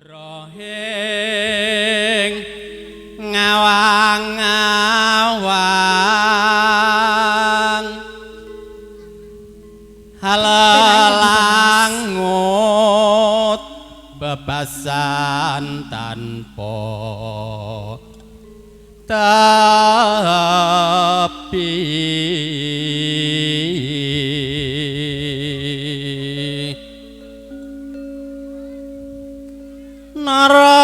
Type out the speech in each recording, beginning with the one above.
Rohing ngawang-ngawang halelangut bebasan tanpa tepi nara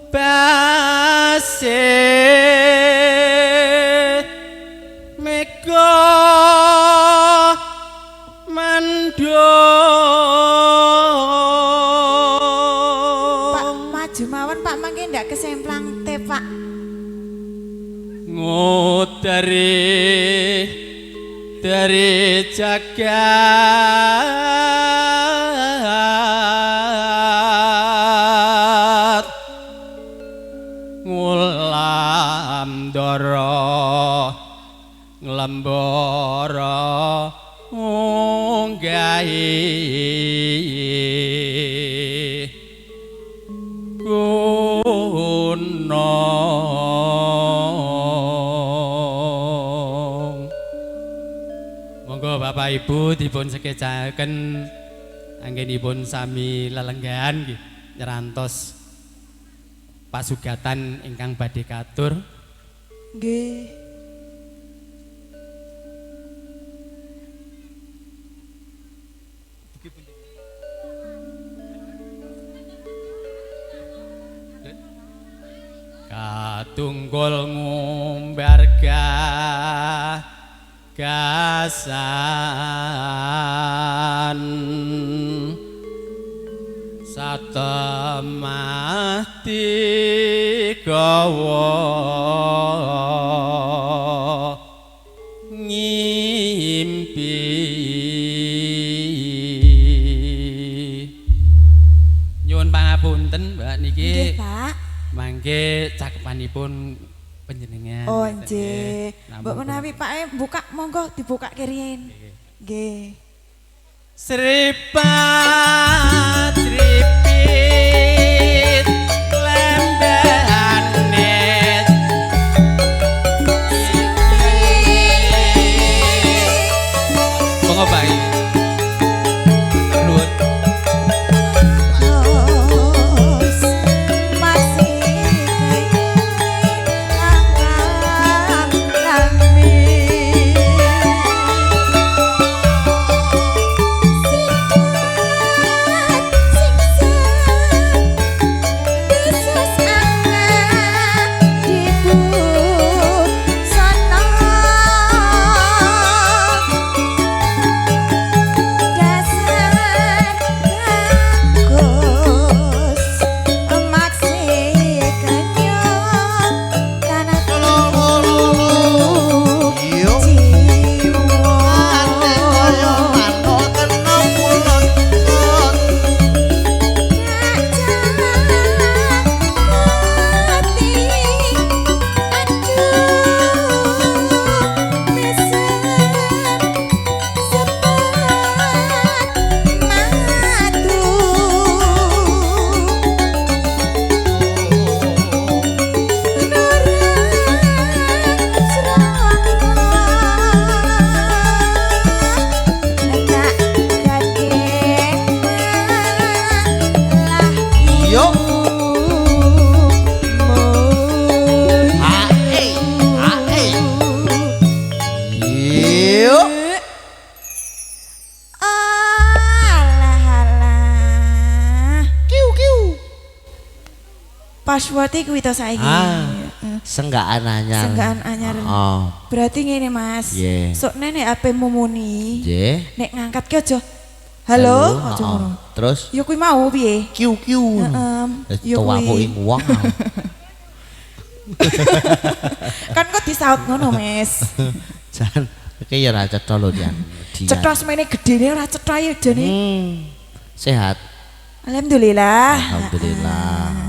base mega mendung Pak maju mawon Pak mangke ndak kesemplang teh Pak dari jagat ngulam doro nglembara unggahi gunung. Monggo Bapak Ibu dipun sekecaken anggenipun sami lelenggahan nggih nyerantos pasugatan ingkang badhe katur. nggih Katunggul ngumbarga gasan satemah gawa ngimpi nyuwun pangapunten Mbak niki nggih Pak mangke cakepanipun panjenengan. oh nggih mbok Namun menawi Pak buka monggo dibuka kiriin nggih Seripat ripit lembahanet monggo Pak nuwun Password kuwi to saiki. Senggaan anyar. Senggaan anyar. Oh. Berarti ngene Mas. Yeah. Sok nek HP-mu muni. Nggih. Nek ngangkat ki aja. Halo, aja ngono. Terus? Ya kuwi mau piye? Kiu. Ya Tuwaku kuwi. ing wong. Kan kok disaut ngono, Mas. Jan, iki ya ora cetha lho, Jan. Cetha semene gedene ora cetha ya jane. Sehat. Alhamdulillah. Alhamdulillah.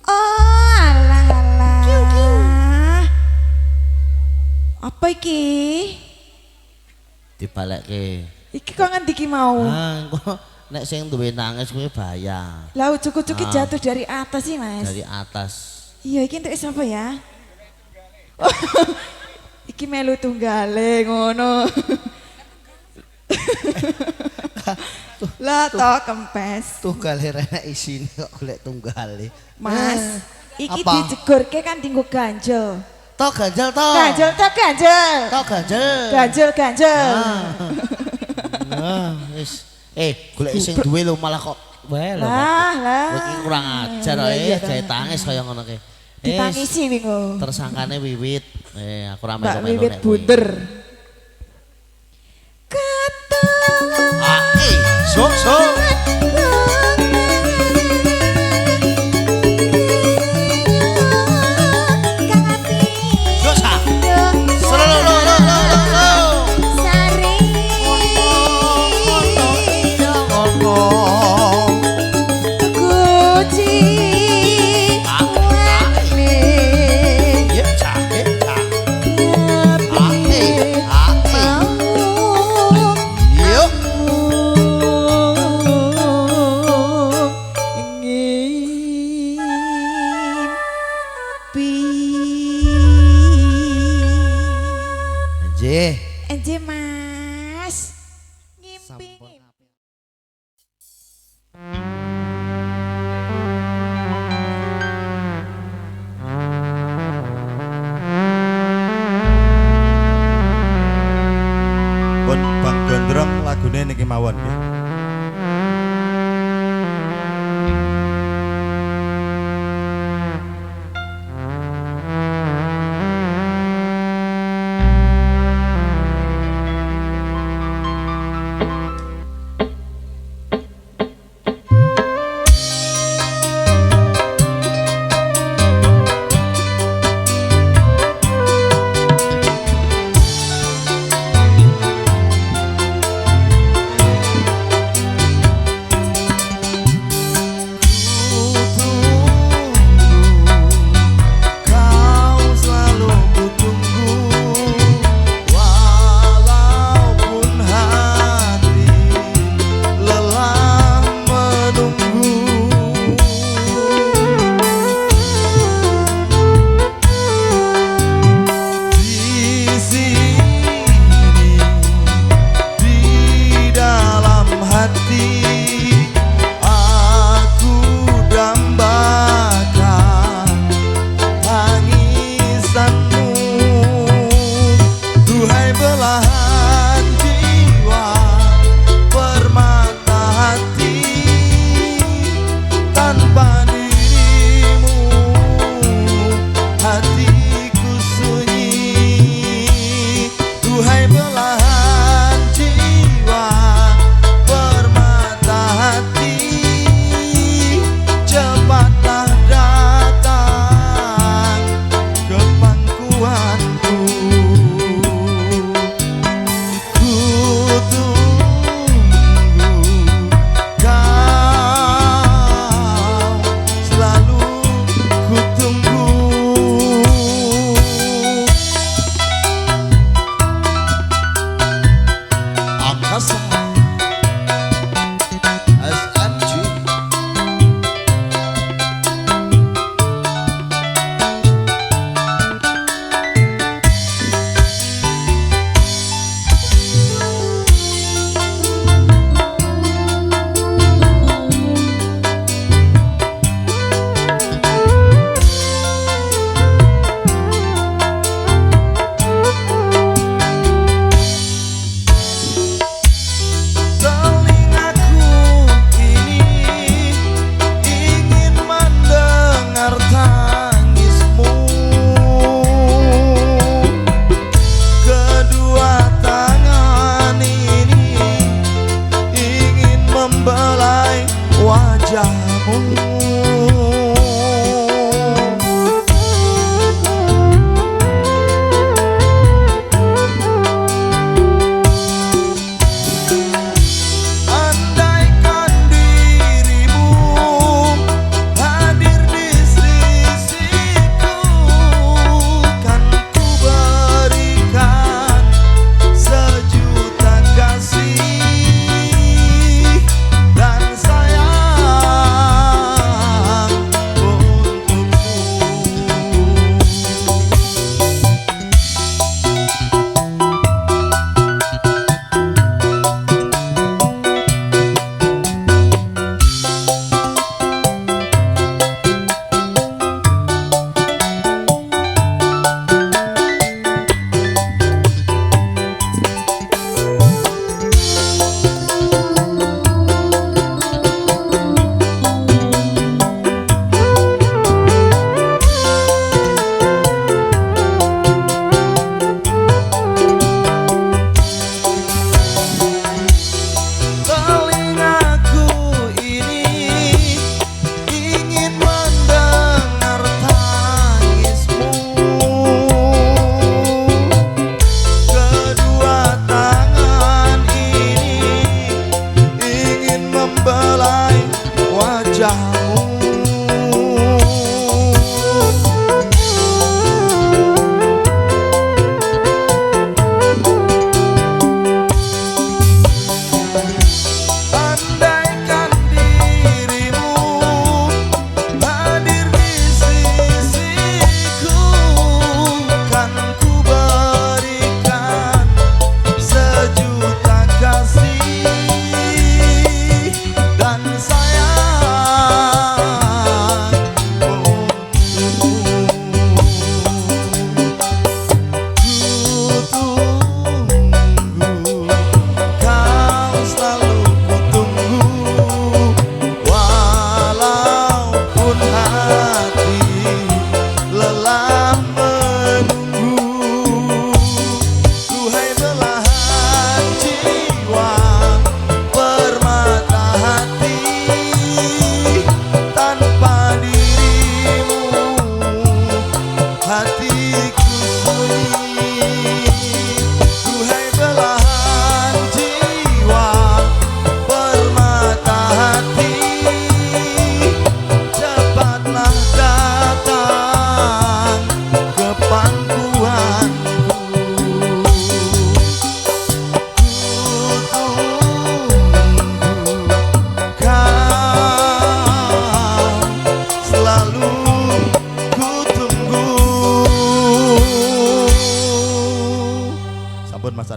Oh, alah alah. Apa iki? Dibalekke. Iki kok ngendi ki mau? Ah, kok nek sing duwe nangis kuwi bayar. Lah ujug-ujug jatuh dari atas sih, Mas. Dari atas. Iya, iki entuk sapa ya? Iki melu tunggale ngono. Lah to kempes. Tunggale renek isine kok golek tunggale. Mas, iki apa? dijegurke kan tinggo ganjel. Tok ganjel to. Ganjel to ganjel. Tok ganjel. Ganjel ganjel. Nah, wis. Golek sing duwe lho malah kok wae lho. Lah. Kowe iki kurang ajar gawe tangis kaya ngono ki. Ditangisi wingo. Tersangkane Wiwit. Aku ra Mbak melu-melu Wiwit nek kuwi. bunder. Kata. Sok. Enje Mas. Ngimpi. Pun Bang Gondrong lagune niki mawon nggih.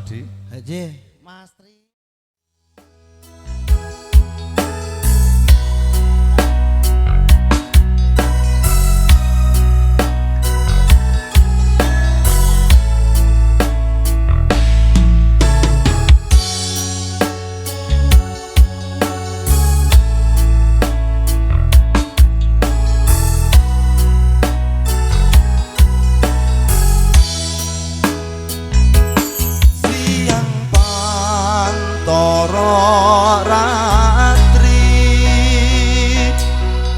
tadi. Aja, Mas Tri. Siang pantoro ratri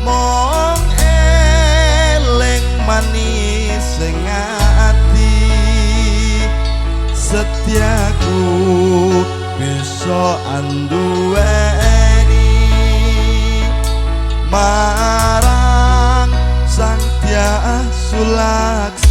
mong eling manis sing ati setiaku bisa anduweni marang sang Tyas Sulaksmi.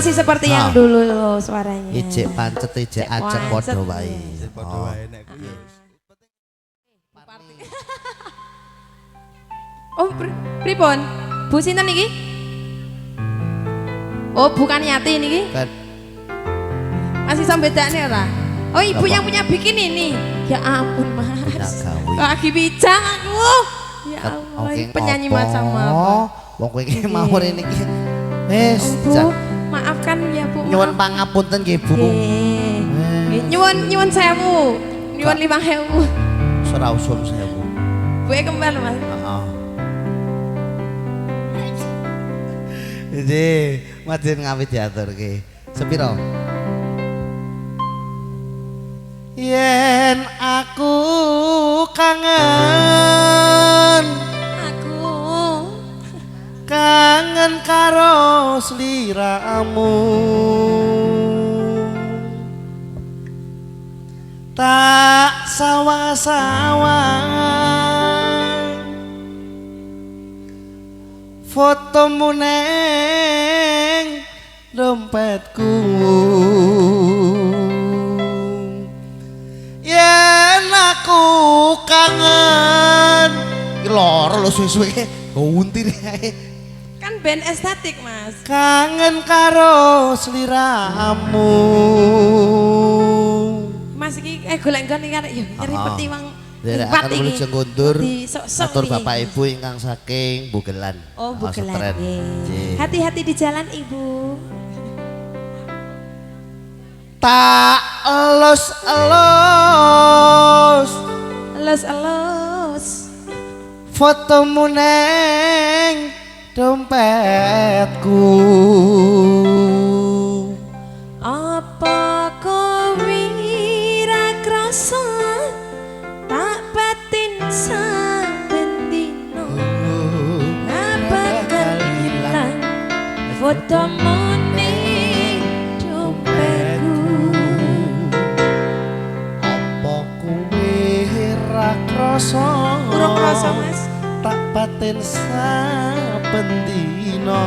Masih seperti yang dulu loh suaranya. Ijek pancet ijek ajeng padha wae. Padha wae nek kuwi. Oh, pripun? Bu sinten niki? Oh, bukan Yati niki. Kan Masih sampai bedane ora? Oh, ibu yang punya bikin ini. Ya ampun, Mas. gawe. Lagi bijang aku. Ya Allah, Oke, penyanyi apa? macam apa? Wong kowe iki mawon iki. Wis, Bu, maafkan ya, Bu. nyuwun maaf. pangapunten nggih Bu. Nggih. Nggih, nyuwun sewu. Nyuwun 5.000. Ora usum sewu. Bu kembali, Mas. Heeh. Jadi, madhen ngawit diaturke. Sepiro? Yen aku kangen karo sliramu tak sawang-sawang fotomu neng dompetku yen aku kangen iki loro lho suwe-suwe untir ae Kan band estetik, Mas. kangen karo sliramu Mas iki golek-golek kan ya nyeri petiwang. Derek lipat akan iki. menuju Gondur Di sok-sok atur iki. Bapak Ibu ingkang saking Bugelan. Oh, Masuk bugelan. tren. Nggih. Nggih. Hati-hati di jalan, Ibu. Tak elus-elus Elus-elus. fotomu neng dompetku Apa kowe ra krasa tak batin saben dino bakal ilang fotomu ning dompetku. apa kuwe ra krasa Kurang krasa, Mas. tak batin saben dina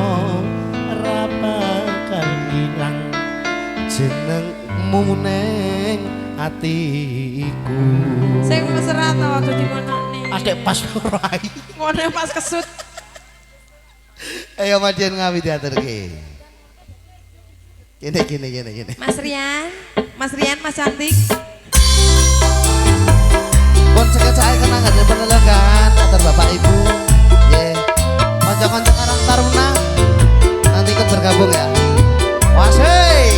ra bakal ilang jenengmu neng atiku Sing mesra ta waktu di monone. adek pas rai Ngene pas kesut. ayo madian ngawi diaturke gini Mas Rian, Mas Cantik. pun sekecai kenang ada penelenggan atur bapak ibu ye konco-konco Karang Taruna nanti ikut bergabung ya wasih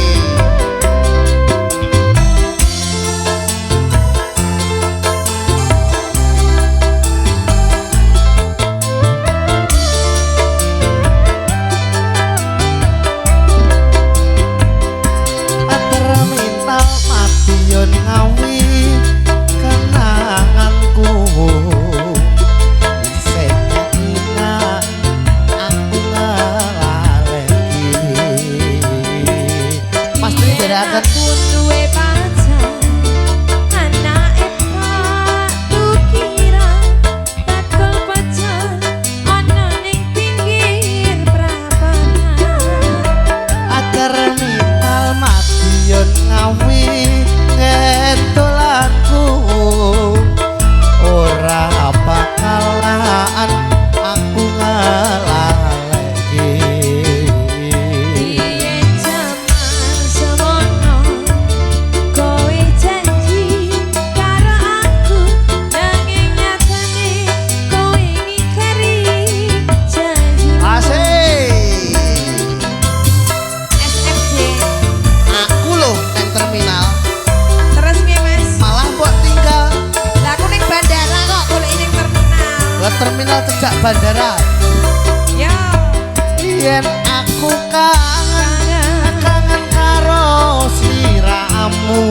terminal madiun ngawi kenanganku sekina aku ngalaleki Mas Tri berakan Aku duwe pacar, anake Pak Tukira, bakal pacar ana ning pinggir prapatan. terminal madiun ngawi ngedolanku ora bakalan aku ngalaleki Piye jaman semono, kowe janji karo aku, nanging nyatane kowe ngingkari janji. asik SFJ, aku loh yang terminal terus piye Mas? malah buat tinggal Lah aku ning bandara kok golek ning terminal. ke terminal cecak bandara Yo, yen aku kangen karo sliramu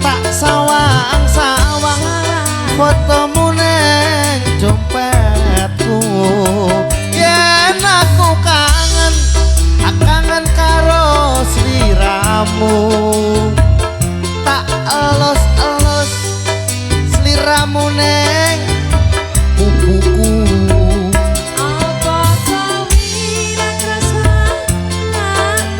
tak sawang-sawang fotomu neng dompetku yen aku kangen karo sliramu tak elus-elus sliramu neng bubuku apa kowe ra krasa tak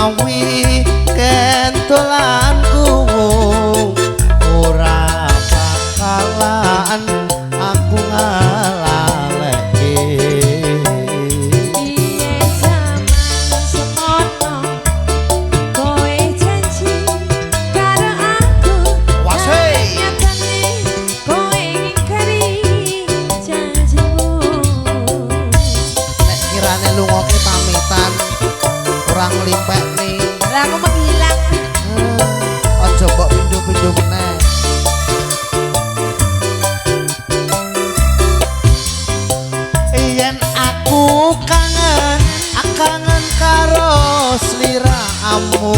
menawi kentolanku ora bakalan aku ngalaleke. Piye jaman semono kowe janji karo aku. Wasih. Nyatane kowe ngingkari janjimu. Nek kirane lunga ki pamitan orang limpek nih. Lah aku menghilang. Aja mbok pindu-pindu meneh. Yen aku kangen karo sliramu,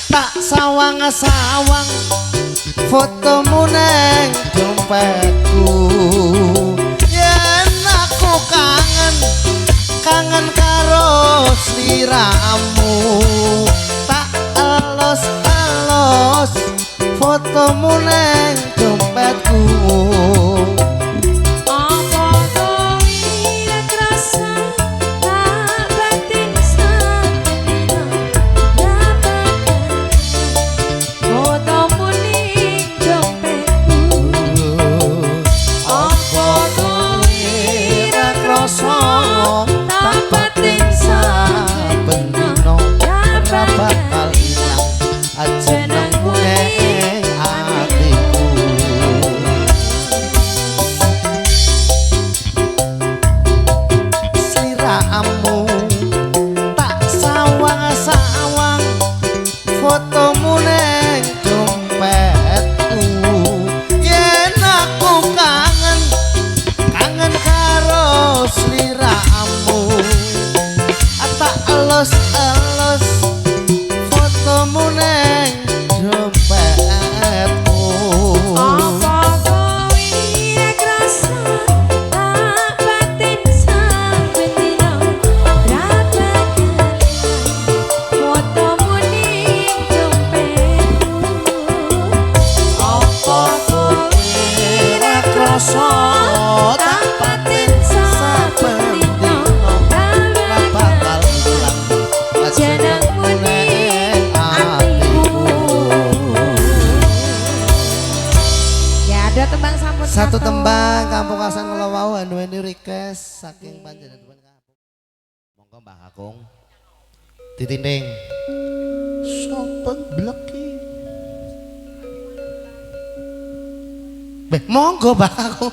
tak sawang-sawang fotomu neng dompetku. Yen aku kangen karo sliramu, tak elos-elos fotomu neng dompetku. Apa kowe ora krasa tak batin sampeyan dapat fotomu ning dompetku. Apa kowe ora krasa tak batin saben dino ora bakal ilang ajenengmu ning atiku. Sliramu tak sawang-sawang fotomu ning dompetku. Yen aku kangen karo sliramu, tak elus-elus fotomu neng dompetku. Apa kowe ora krasa tak batin sampeyan dino dapat fotomu ning dompetku. Apa kowe ora krasa tak batin sampeyan dino Ora bakal ilang jenengmu ning atiku. Ya ada tembang sampun Satu satu. tembang Kampung Asan Ngelawau nduweni request saking panjenengan kampung. Monggo Mbah Kakung. Ditinding. Sopo bleki. Beh, monggo Mbah Kakung.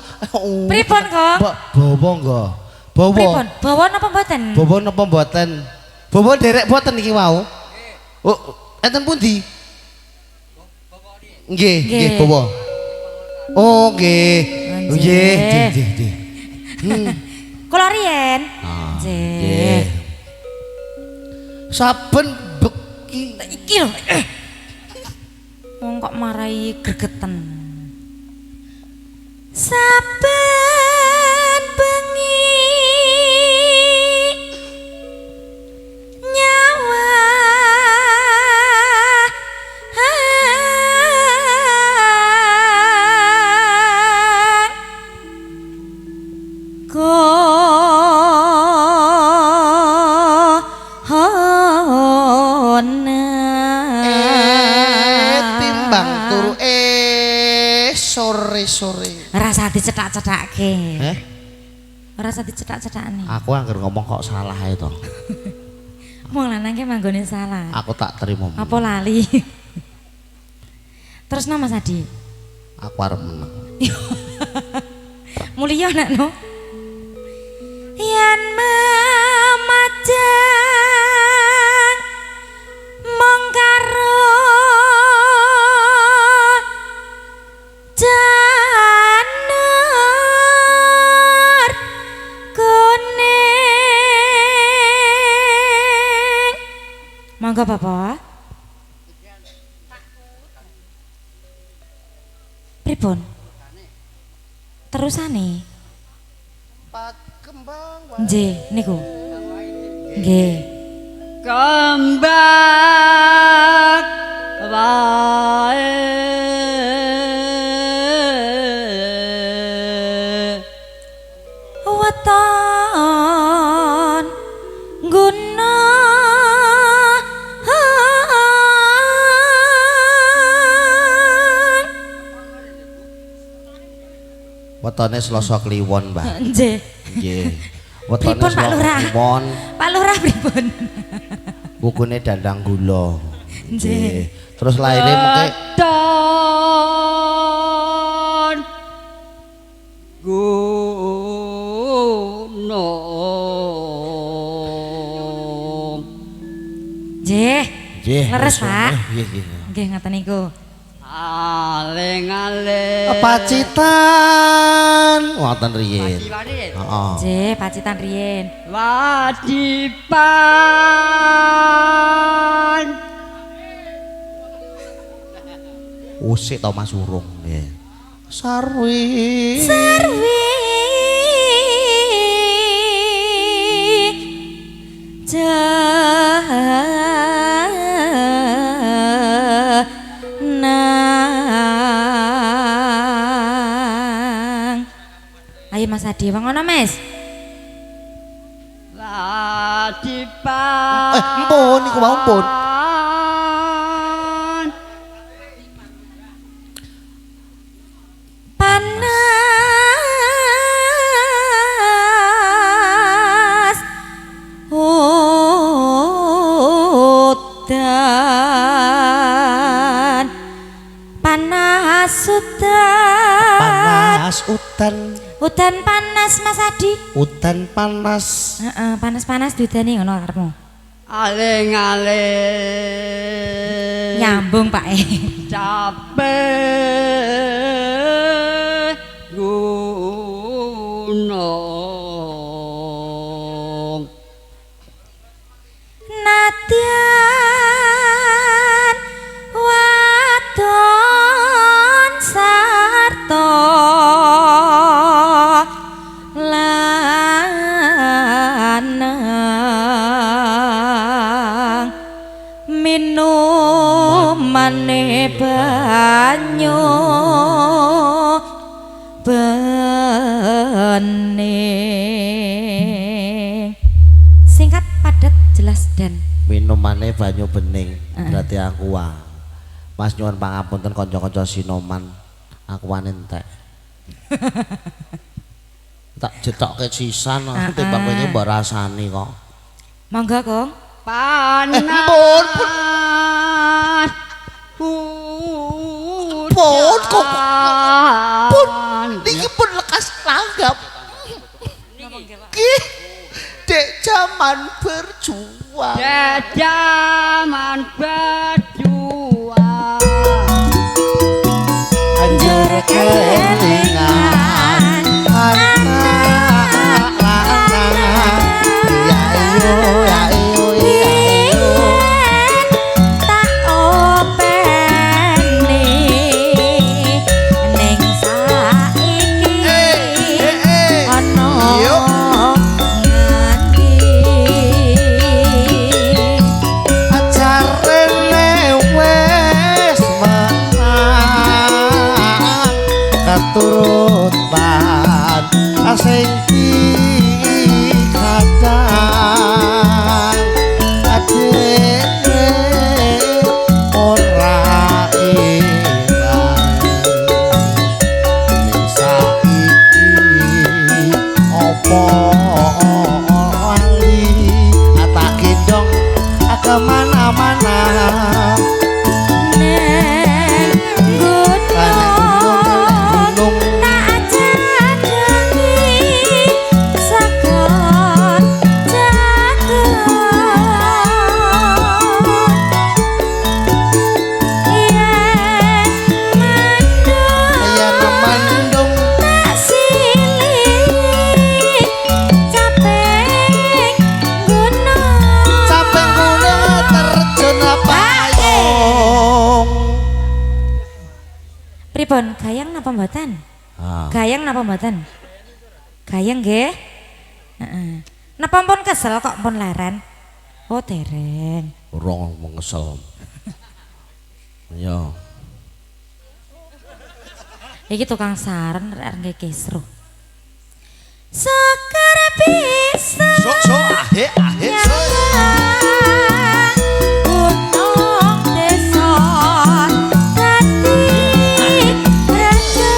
Pripun kok? Bobo nggo. Bobo. Pripun? Bawa napa mboten? Bobo napa mboten? Bobo derek boten iki wau. Oh, enten pundi? Nggih, nggih Bobo. Oh, nggih. Nggih, nggih. Kula riyen. Nggih. Saben beki Iki lho. Wong kok marai gregeten. Saben bengi nyawa timbang turu sore-sore. rasa dicetak-cetakke. Rasa dicetak-cetakne. Aku anggar ngomong kok salah itu. Wong lanang ki manggone salah. Aku tak terima. Apa lali? Terus nama Sadi. Aku arep meneng. Mulia nak no. Yan memajang mongkaro janur kuning. Monggo Bapak. Pripun? Terusane. Pak kembang Nggih, niku. Nggih. Kembang wae Weton guna Wetone Selasa Kliwon, Mbak. Nggih. Nggih. Wetone Pripun, Pak Selasa Lurah? Kliwon. Pak Lurah pripun? Bukune dandang gula. Nggih. Terus laire mengke Don gunung. Nggih. nggih. Leres, wis, Pak. Nggih, nggih. Nggih ngoten niku. Aling-aling. Pacitan wonten riyin. Heeh. Nggih, pacitan riyin. Wadipan. Usik to Mas Urung nggih. Sarwi. Sarwi janang. Ayo Mas Adi, wangono Mas. Wadipan. Empun niku mau empun. Panas udan, panas udan, Panas udan. udan panas Mas Adi. Udan panas. Heeh, panas-panas diudani ngono karepmu. Aling-aling. Nyambung Pak. Capek gunung. Nadyan wadon sarta lanang minumane banyu bening. Singkat, padat, jelas dan Minumane banyu bening. Berarti aqua. Mas nyuwun pangapunten kanca-kanca Sinoman. Aqua entek. Tak jetokke sisan timbang kowe mbok rasani kok. monggo Kong. Panas. Pun kok. Pun niki pun lekas tanggap. Nggih. Dek zaman berjuang. Jaman berjuang. Anjur kelingan anak lanang. Ya iyo ya iyo ya iyo. Tak openi ning saiki ana nganti Ajarene wis menang keturutan sing kadang adene ora ilang ning saiki opo lali tak gendong kemana-mana neng gunung tak jadangi sakon jagung yen Mendung tak silih capek gunung sampai gunung terjun payung. pripun gayang napa mboten? Gayang napa mboten? Gayang nggih. Heeh. Napa pun kesel kok pun leren? Oh dereng. Rong mengesel. Yo. Iki tukang saran rek nggih kisruh. Sekar bisa Ahe gunung desa dadi raja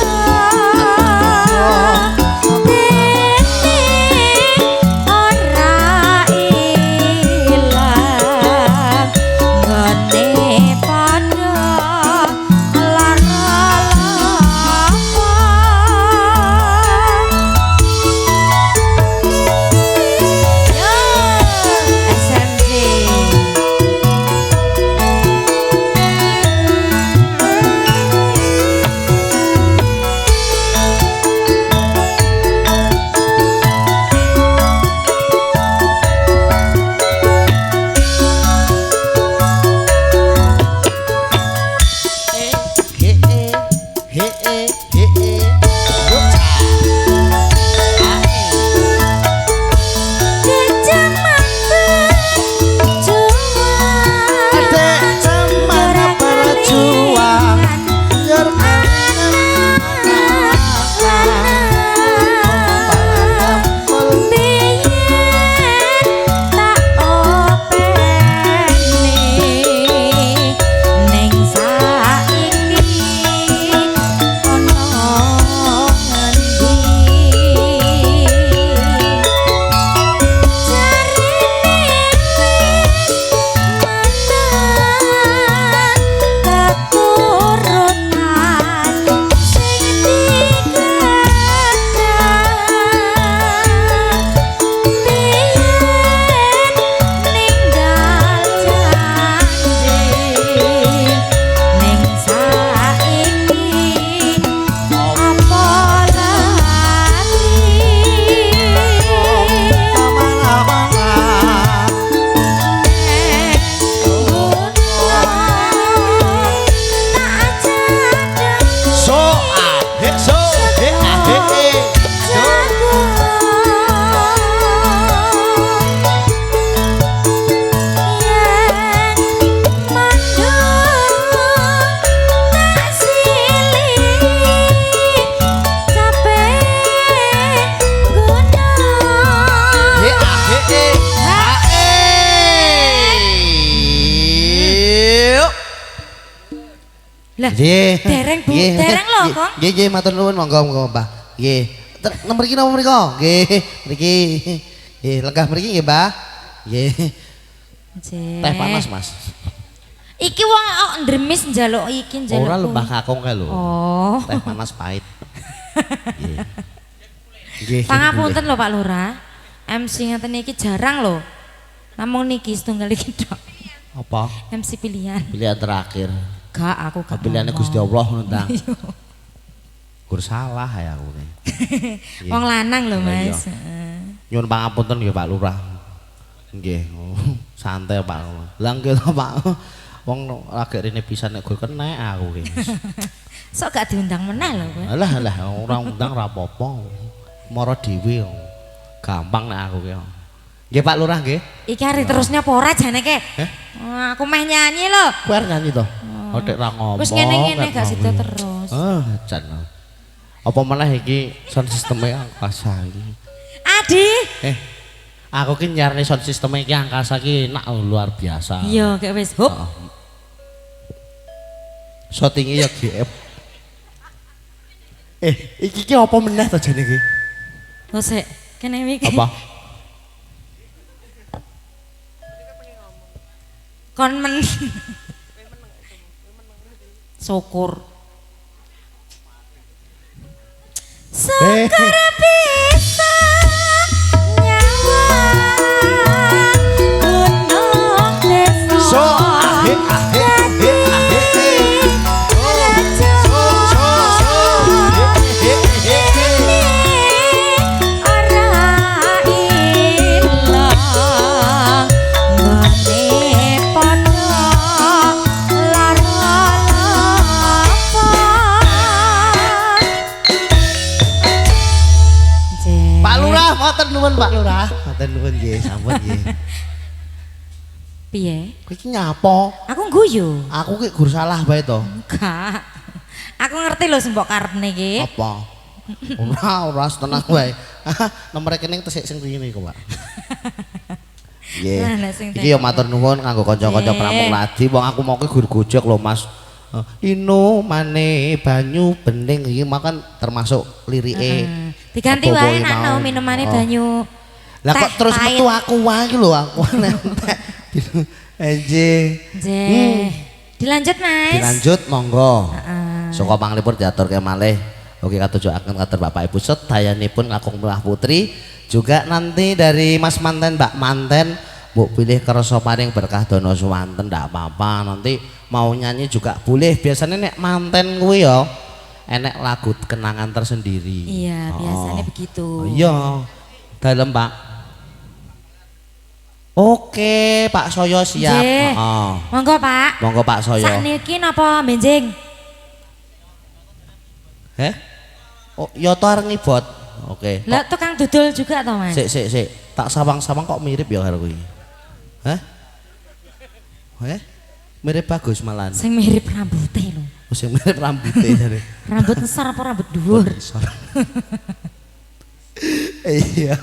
Lah, Nggih. dereng Bu, Nggih. dereng lho, Kong. Nggih, nggih, matur nuwun, monggo, Mbah. Nggih. Nomor iki nomor mriko. Nggih, mriki. Nggih, lenggah mriki nggih, Mbah. Nggih. Nggih. Teh panas, Mas. Iki wong kok ndremis njaluk iki njaluk. Ora lembah kakung kae lho. Oh. Teh panas pahit. Nggih. Nggih. Pangapunten lho Pak Lurah. MC ngeten iki jarang lho. Namung niki setunggal iki tok. Apa? MC pilihan. Pilihan terakhir. Gak aku gak. Pilihannya ngomong. Gusti Allah nendang. Gur salah ya aku nih. Wong lanang lho Iya, Mas. iya. Heeh. Nyuwun pangapunten nggih Pak Lurah. Nggih. Santai Pak. Lah nggih to Pak. Wong lagi rene pisan nek gur kenek aku ki. Sok gak diundang meneh lho kowe. Alah ora undang ra apa-apa. Mara dhewe. Gampang nek aku ki. Nggih Pak Lurah nggih. Iki hari terusnya apa ora jane ke? Oh, aku meh nyanyi lho. Kowe arep nyanyi to? Odek ra ngomong. Wis ngene-ngene gak sida terus. Jan. Apa meneh iki sound system-e angkasa iki. Adi. Aku ki nyarne sound system-e iki angkasa ki enak luar biasa. Iya, kayak wis hop. Shooting-e ya GF. Iki ki apa meneh to jane iki? Lho sik, kene iki. Apa? Kon men. Syukur. Syukur bisa nyawa gunung desa. So ahe. Pak Lurah, matur nuwun Pak Lurah. Matur nuwun nggih, sampun nggih. Piye? Kowe iki nyapa? Aku guyu. Aku ki gur salah bae to. Enggak. Aku ngerti lho sembok karepne iki. Apa? Ora tenang wae. Nomor rekening tesik sing ngene kok, Pak. Nggih. Lah, nek sing Iki yo matur nuwun kanggo kanca-kanca Pramuk Ladi, wong aku mau ki gur gojek lho, Mas. Ino mane banyu bening iki makan termasuk lirike. Diganti Apa wae wae nak mau. no minumane banyu. Lah kok teh terus pahit. metu aku wae iki lho, aku entek. Enje. Nggih. Dilanjut, Mas. Dilanjut monggo. Heeh. Saka panglipur diaturke malih. Oke katujuaken katur Bapak Ibu sedayanipun Kakung Mbah Putri, juga nanti dari Mas Manten, Mbak Manten, mbok pilih kersa paring berkah dono suwanten ndak apa-apa. Nanti mau nyanyi juga boleh. Biasanya nek manten kuwi ya enek lagu kenangan tersendiri. Iya, biasanya begitu. Oh, iya. Dalem, Pak. Oke, Pak Soyo siap. Nggih. Heeh. Monggo, Pak. Monggo Pak Soyo. Sakniki napa benjing? Oh, ya to areng ngibot. Oke. Lah tukang dodol juga to, Mas? Sik. Tak sawang-sawang kok mirip ya karo kuwi. Hah? Mirip bagus malahan. Sing mirip rambutnya lho. Oh, sing mirip rambutnya jare. Rambut besar apa rambut dhuwur? Iya.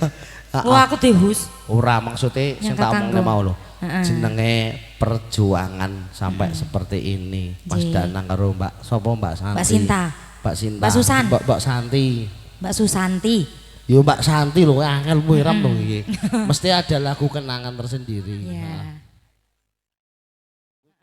Wah, aku dihus. Ora maksudnya sing Yang tak omongne kakangku. mau lho. Heeh. Jenenge perjuangan sampai seperti ini. Mas Nggih. Danang karo Mbak sapa Mbak Santi? Mbak Sinta. Mbak Sinta. Mbak Susan. Mbak Santi. Mbak Susanti. Yo Mbak Santi lho angel wiram dong iki. Mesti ada lagu kenangan tersendiri. Iya.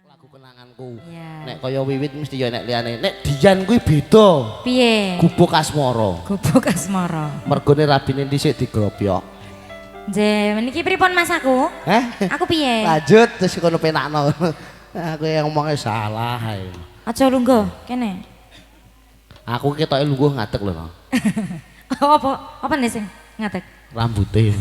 Lagu kenanganku. Iya. Nek kaya wiwit mesti ya nek liyane. Nek Dian kuwi beda. Piye? Gubuk Asmara. Gubuk asmara. Mergone rabine dhisik digropyok. Nggih, meniki pripun Mas aku? Aku piye? Lanjut terus kono penakno. Aku yang ngomongnya salah ae. Aja lungguh, kene. Aku ketoke lungguh ngadeg lho. No. Apa nih sing ngatek? Rambute.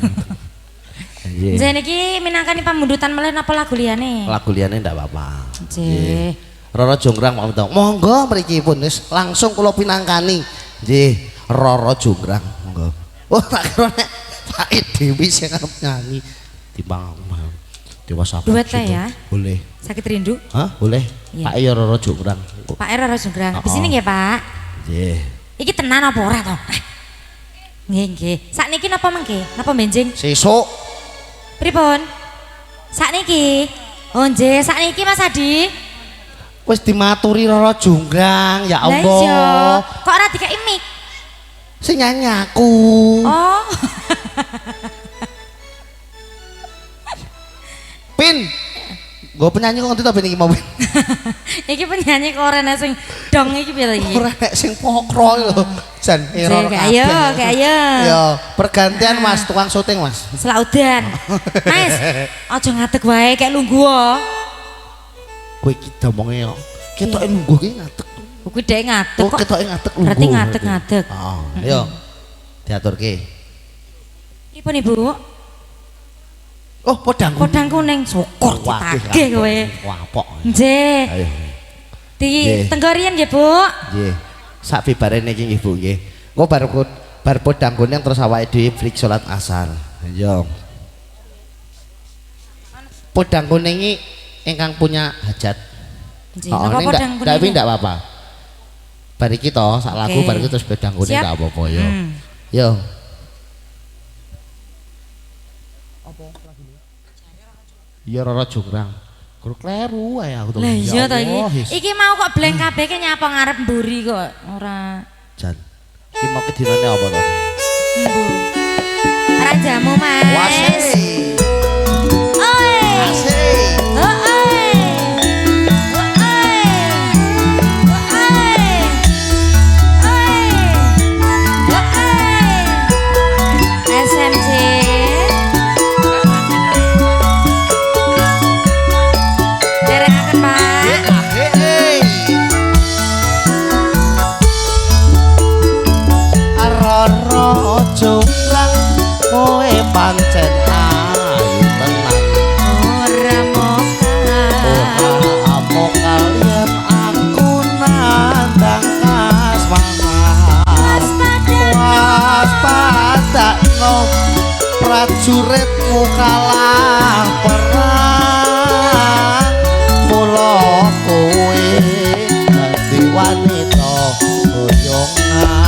Nggih. Nggih niki minangkani pamundutan meleh napa lagu liyane? Lagu liyane ndak apa-apa. Nggih. Roro Jonggrang mau minta. Monggo mriki pun wis langsung kula pinangkani. Nggih, Roro Jonggrang. Monggo. Oh tak kira nek Pak Dewi sing arep nyanyi timbang dewasa. Duet ya? Boleh. Sakit rindu? Hah? Boleh. Iya. Pak ya Roro Jonggrang. Pak Era Rosunggrang. Di sini nggih, Pak. Nggih. Iki tenan apa ora to? Nggih. Sakniki napa mengke? Napa benjing? Sesuk Pripun? Sakniki. Oh nggih, sakniki Mas Adi. Wis dimaturi Roro Jonggrang, ya Lah iya, Allah. kok ora dikeki mic? Sing nyanyi aku. Oh. Pin. Gue penyanyi kok ngerti ta ben iki mau Pin. Iki penyanyi koren sing dong iki piye iki? Ora nek sing pokro lho. Jan error kabeh. Ayo. Yo, pergantian Mas, tukang syuting Mas. Selaudan. Mas, aja ngadeg wae kayak lungguh. Kowe iki domonge yo. Ketoke lungguh ki ngadeg. Kuwi dhek ngadeg Oh, kok. ketoke ngadeg lungguh. Berarti ngadeg. Oh, ayo. Diaturke. Pripun Ibu? Oh, podang. Podang kuning syukur ditagih kowe. Wapok. Nggih. Ayo. Di Nggih. tenggorian nggih, Bu. Nggih. Sak bibarene iki nggih Bu nggih. Engko bar podang kuning terus awake dhewe break salat asar. Yo. Podang kuning iki ingkang punya hajat. Nggih, napa podang kuning? Tapi ndak apa-apa. Bar iki to, sak lagu Oke. bar iki terus podang kuning Siap. ndak apa-apa yo. Yo. Iya Roro Jonggrang. Guru kleru ae aku to. Lah iya to Allah, iki. Iki mau kok blank kabeh ki nyapa ngarep mburi kok ora. Jan. Iki mau kedinane apa to? Mbu. Rajamu, Mas. Wase. Oi. Asik. SMC derekaken Pak. Roro Jonggrang kowe pancen ayu tenan. Ora Ora amok kalian aku nandang kasmaran. Waspada no prajuritmu kalah perang. Mula kowe dadi wanita boyongan.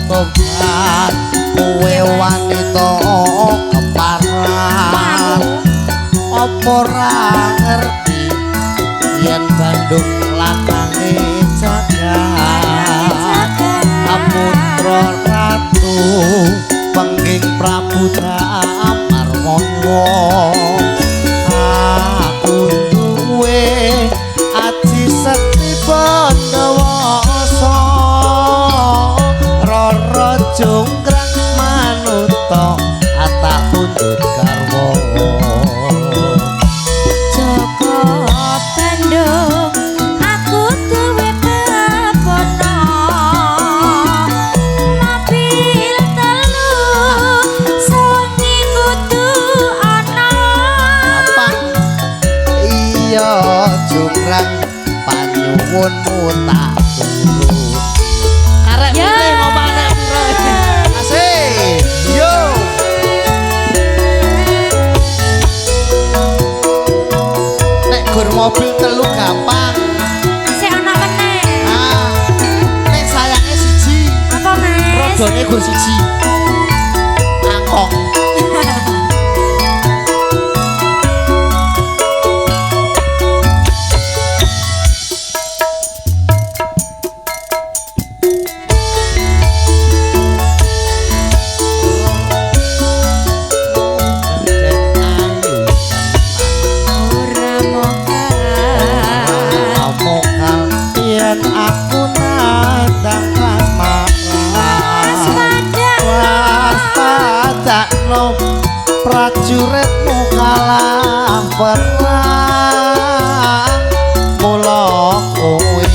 Tobat kowe wanita keparan apa ora ngerti yen Bandung lakange jagat Aputra Ratu pengging Prabu Damarwana aku duwe aji sekti Pandawasa Roro Jonggrang manuta atak pundhut garwa Joko Bandung aku duwe pepana mobil telu sunyi kudu ana apa iya Jonggrang panyuwunmu tak turut karek Ya. pilih ngomane pira asik yo nek gur mobil telu gampang sik ana meneh ah nek sayange siji apa Mas rodone gur siji angkong ora mokal Amokal yen aku nandang kasmaran waspada no prajuritmu kalah perang mula kowe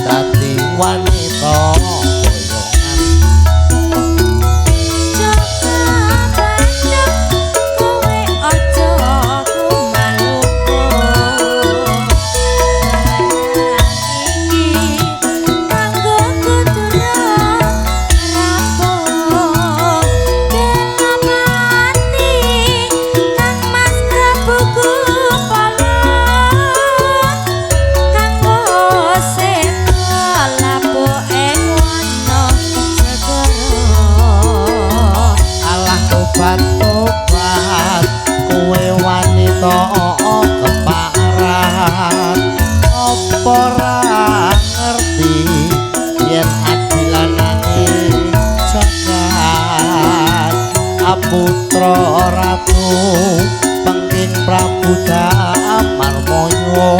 dadi wanita boyongan kowe aja kumaluku pengking Prabu Damarmaya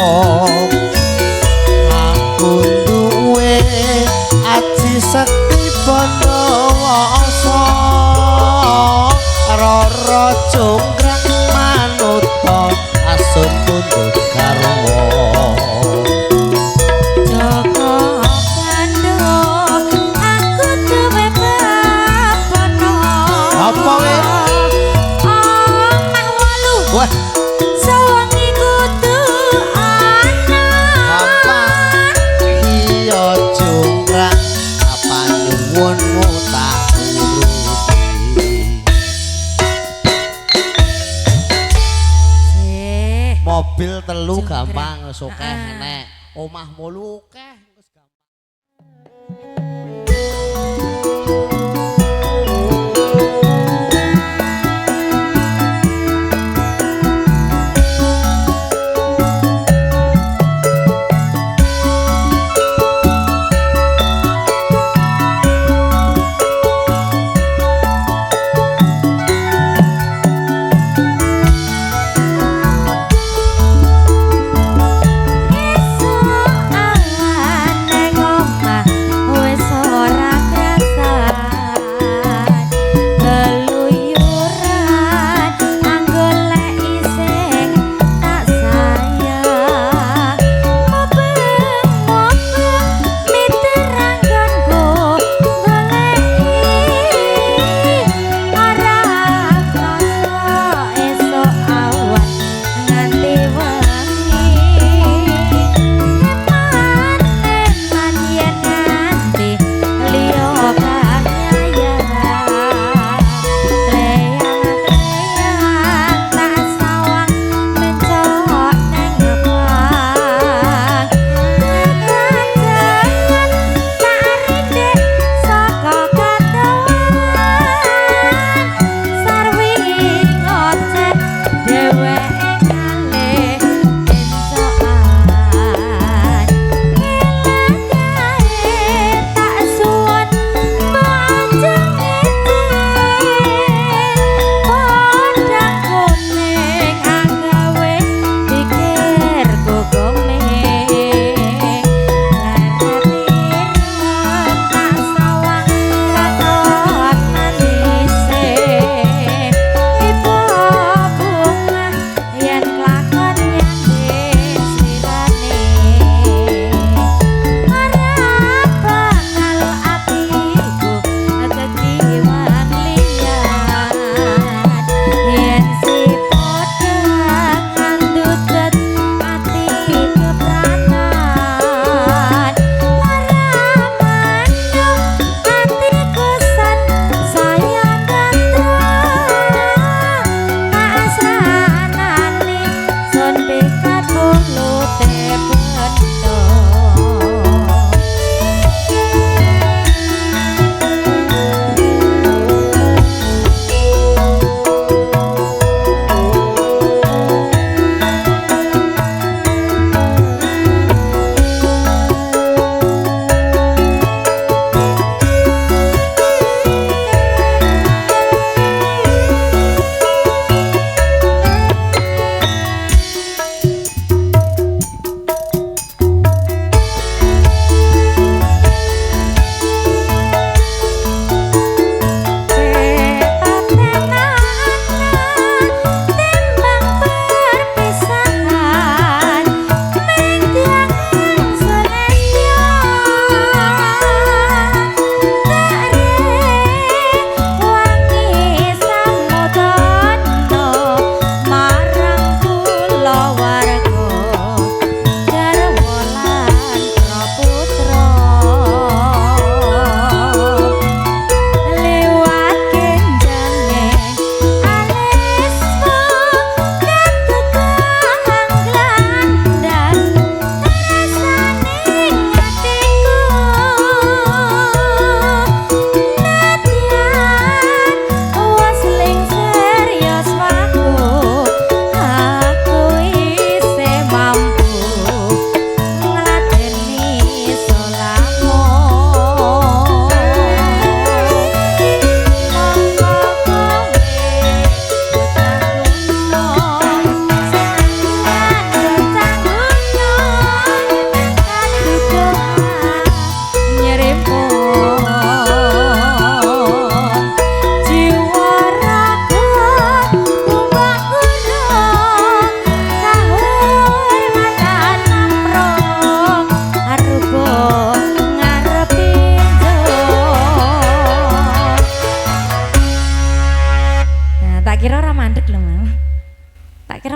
aku duwe aji sekti Banawasa Rara Jonggrang manuta asun pundhut karma Joko Pando aku duwe bapono apa we omah wolu wah sawangi kudu ana apa iya Jonggrang apa nyuwunmu tak turuti mobil telu gampang sokeh nek omah 8 akeh wis gampang esuk awan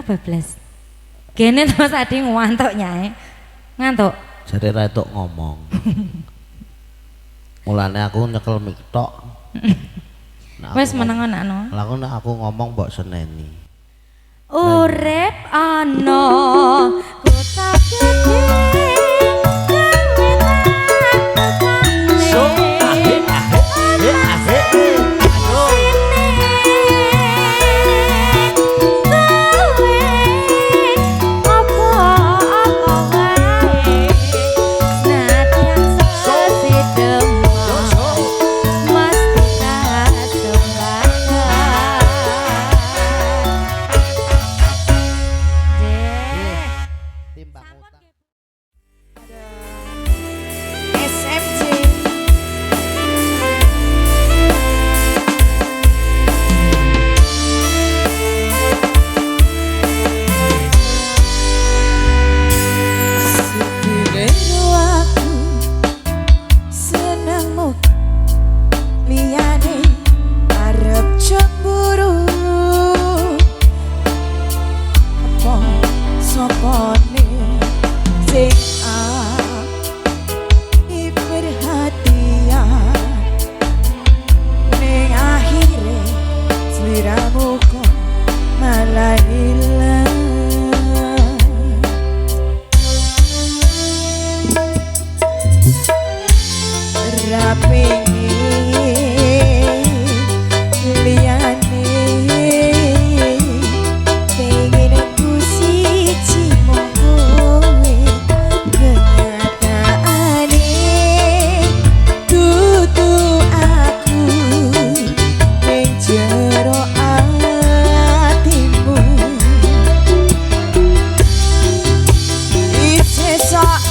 bablas. Kene to Mas Adi ngantuk nyae. Ngantuk. Jadi ra entuk ngomong. Mulane aku nyekel mik tok. Nah, Wes meneng anakno. Lah aku ngomong mbok seneni. Urip ana kota gede.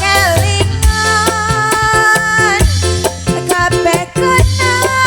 Kelingan kabeh kenal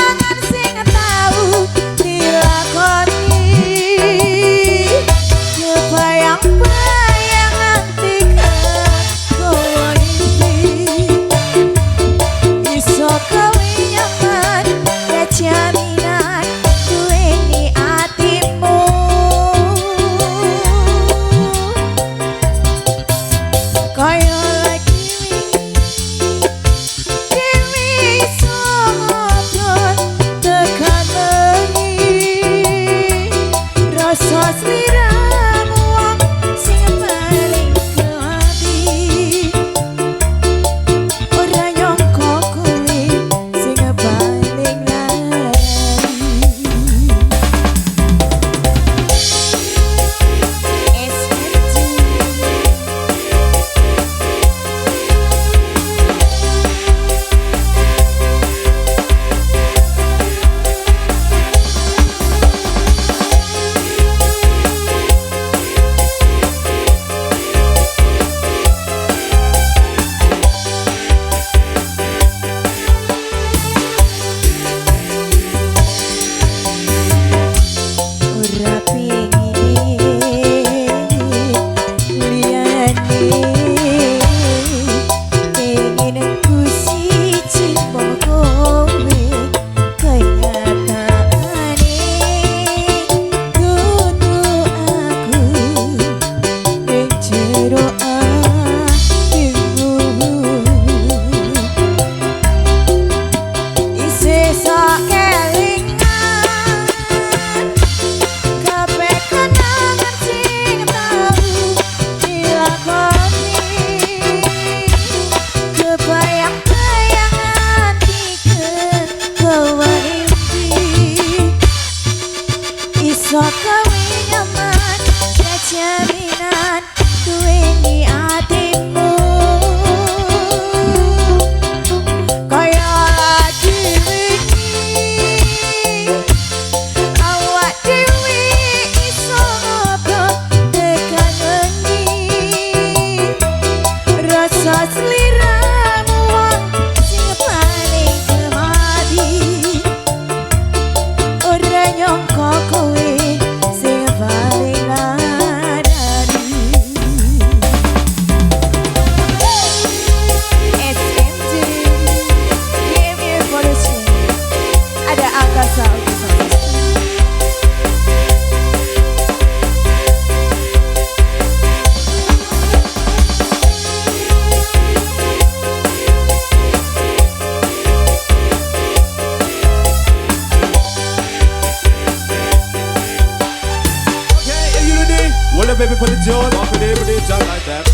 everybody join. Everybody jump like that.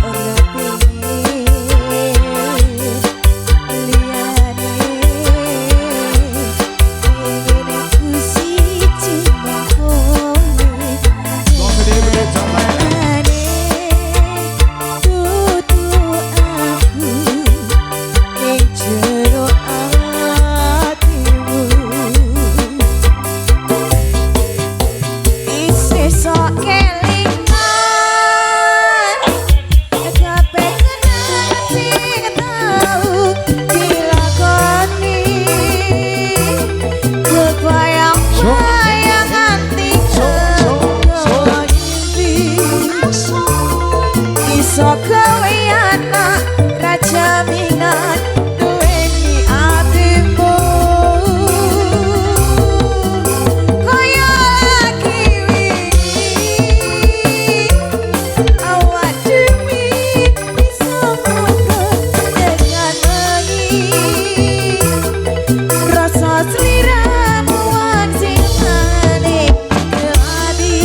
ora pengen liyane pengen aku siji kowe Everybody jump like that. tutu aku ning jero atimu isih sok kelingan kabeh kenangan sing tau dilakoni kebayang-bayang nganti iso kowe anak raja minat duweni atimu kaya lagi wingi awak demi iso ngobrol dengan wengi rasa sliramu wong sing paling ati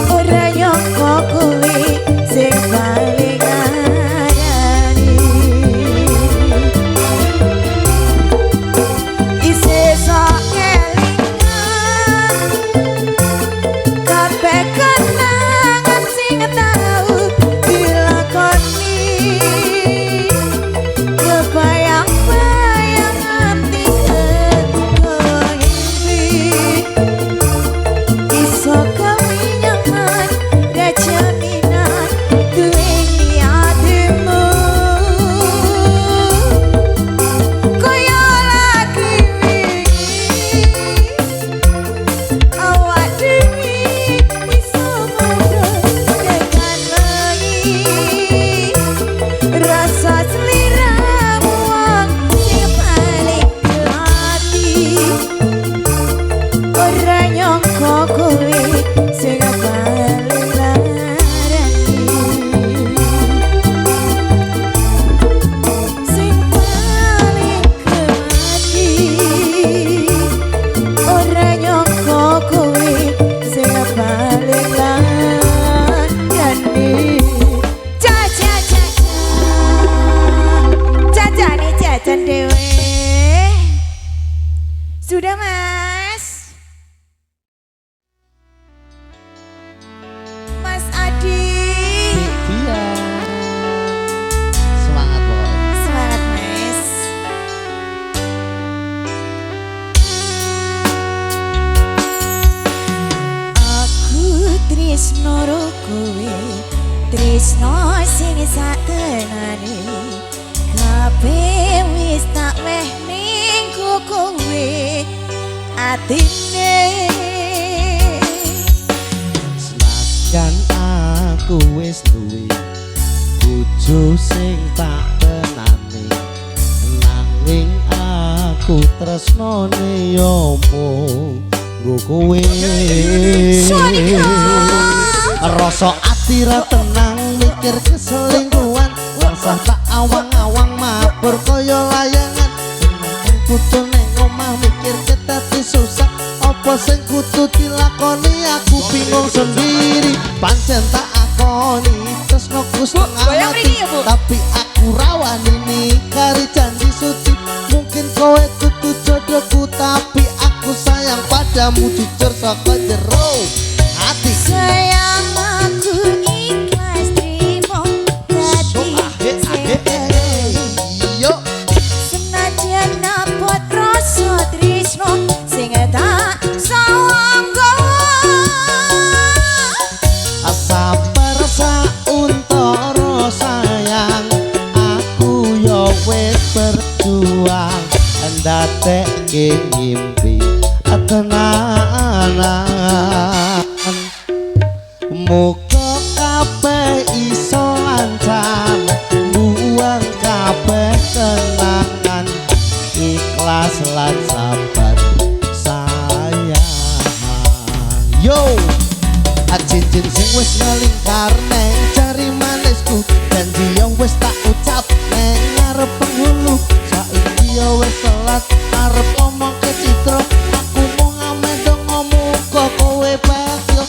ora nyangka kowe sing paling ngarani isih sok kelingan kabeh kenangan sing tau dilakoni kebayang-bayang nganti ngimpi iso kowe nyaman raja minat duweni atimu kaya lagi wingi awak demi iso ngobrol dengan wengi rasa sliramu wong sing paling ati ora nyangka kowe sing paling larani sing paling kemati ora nyangka kowe sing paling larani jajane jajan dewe sudah mas Mas Adi Iya. Semangat pokoknya. semangat mas aku tresno karo kowe tresno sing satenane kabeh wis tak meh ning kowe atine Senajan aku wis duwe bojo sing tak tenani nanging aku tresnane yo mung nggo kowe rasa ati ra tenang mikir keselingkuhan rasah tak awang-awang mabur kaya layangan kudu neng omah mikir ketati susah apa sing kudu dilakoni aku bingung sendiri pancen tak akoni tresnoku setengah mati tapi aku rawani nikari janji suci mungkin kowe kudu jodohku tapi aku sayang padamu jujur saka jero hati sayang aku ikhlas trimo dadi yo senajan napot rasa tresno sing tak sawangga sabar sauntara sayang aku yo wis berjuang ndadekke ngimpi tenanan muga kabeh iso lancar buang kabeh kenangan ikhlas lan sabar sayang yo cincin sing wis ngelingkar neng jari manisku janji yang wis tak ucap neng ngarep penghulu saiki ya wis telat arep omong ke citra aku mau ngamen dong ngomong kok kowe bakyo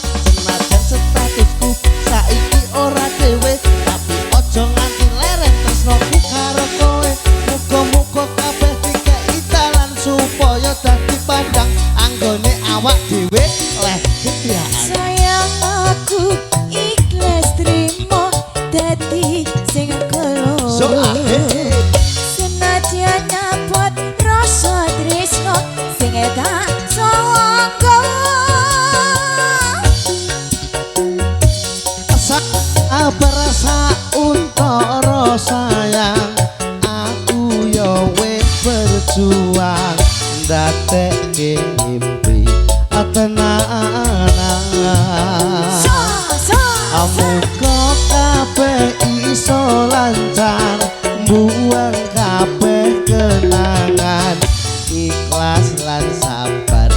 berjuang ndadekke mimpi tenanan muga kabeh iso lancar buang kabeh kenangan ikhlas lan sabar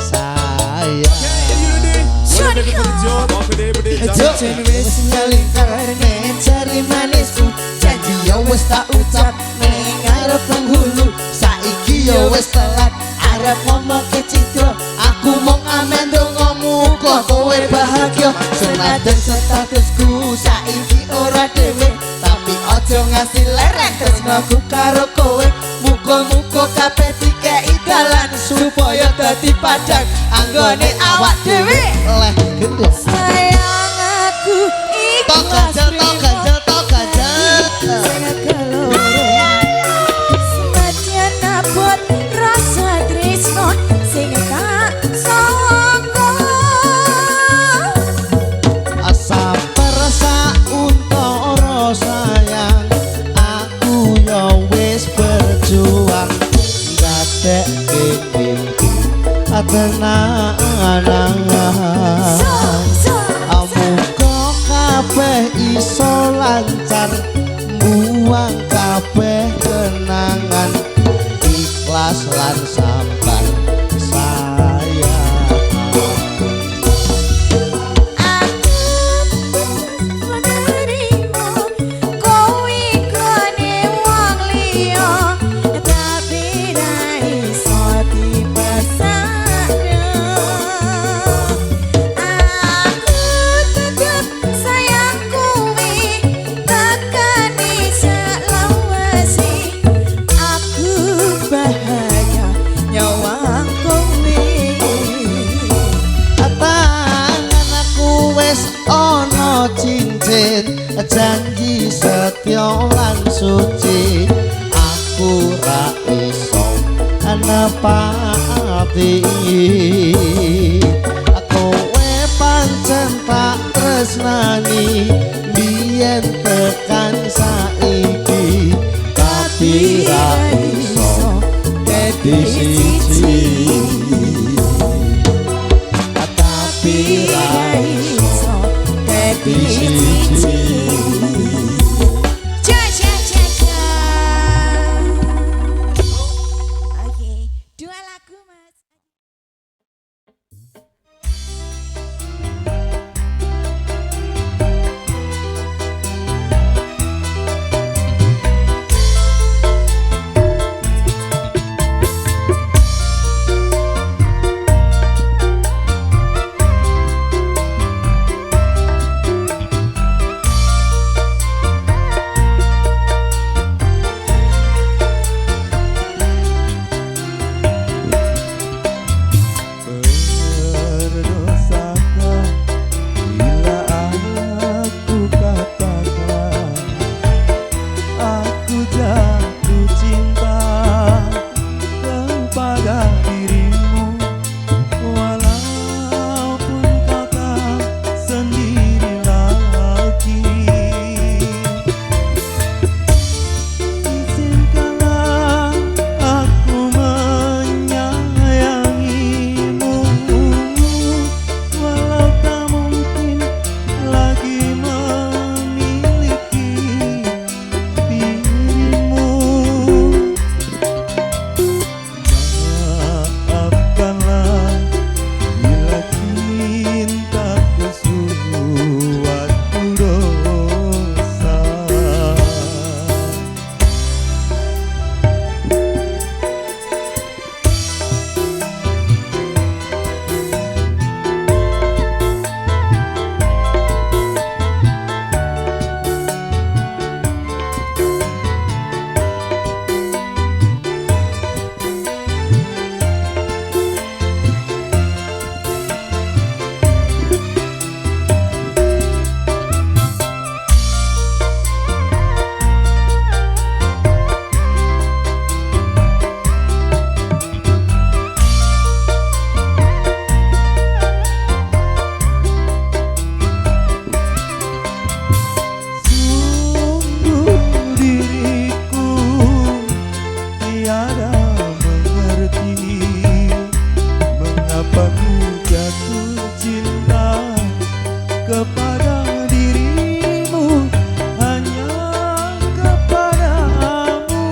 sayang Jen wis ngalingkar ning jari manisku janji yo wis tak ucap ning arep penghulu saiki yo wis telat arep ngomong ke Citra aku mung amen dongamu kok kowe bahagia senajan statusku saiki ora dhewe tapi aja ngasih lerek tresnaku karo kowe muga-muga kabeh dikeki dalan supaya dadi padang anggone awak dhewe leh gendut Sayang aku ikhlas tok ganjel sangat keloro Senajan abot rasa tresno sing tak sangka sabar sauntara sayang aku yo wis berjuang ndadekke mimpi tenanan muga kabeh iso lancar buang kabeh kenangan ikhlas lan sabar sayang menerima kowe kene wong liya tapi ra iso dipasakno aku tetep sayang kowe tekani selawase aku bahagia nyawang kowe tangan aku wis ana cincin janji setya lan suci aku ra iso nepati kowe pancen tak tresnani biyen tekan saiki tapi ra iso dadi siji tapi ra iso dadi siji Oke, dua lagu Mas. Tiada Betapa ku jatuh cinta kepada dirimu, hanya kepadamu.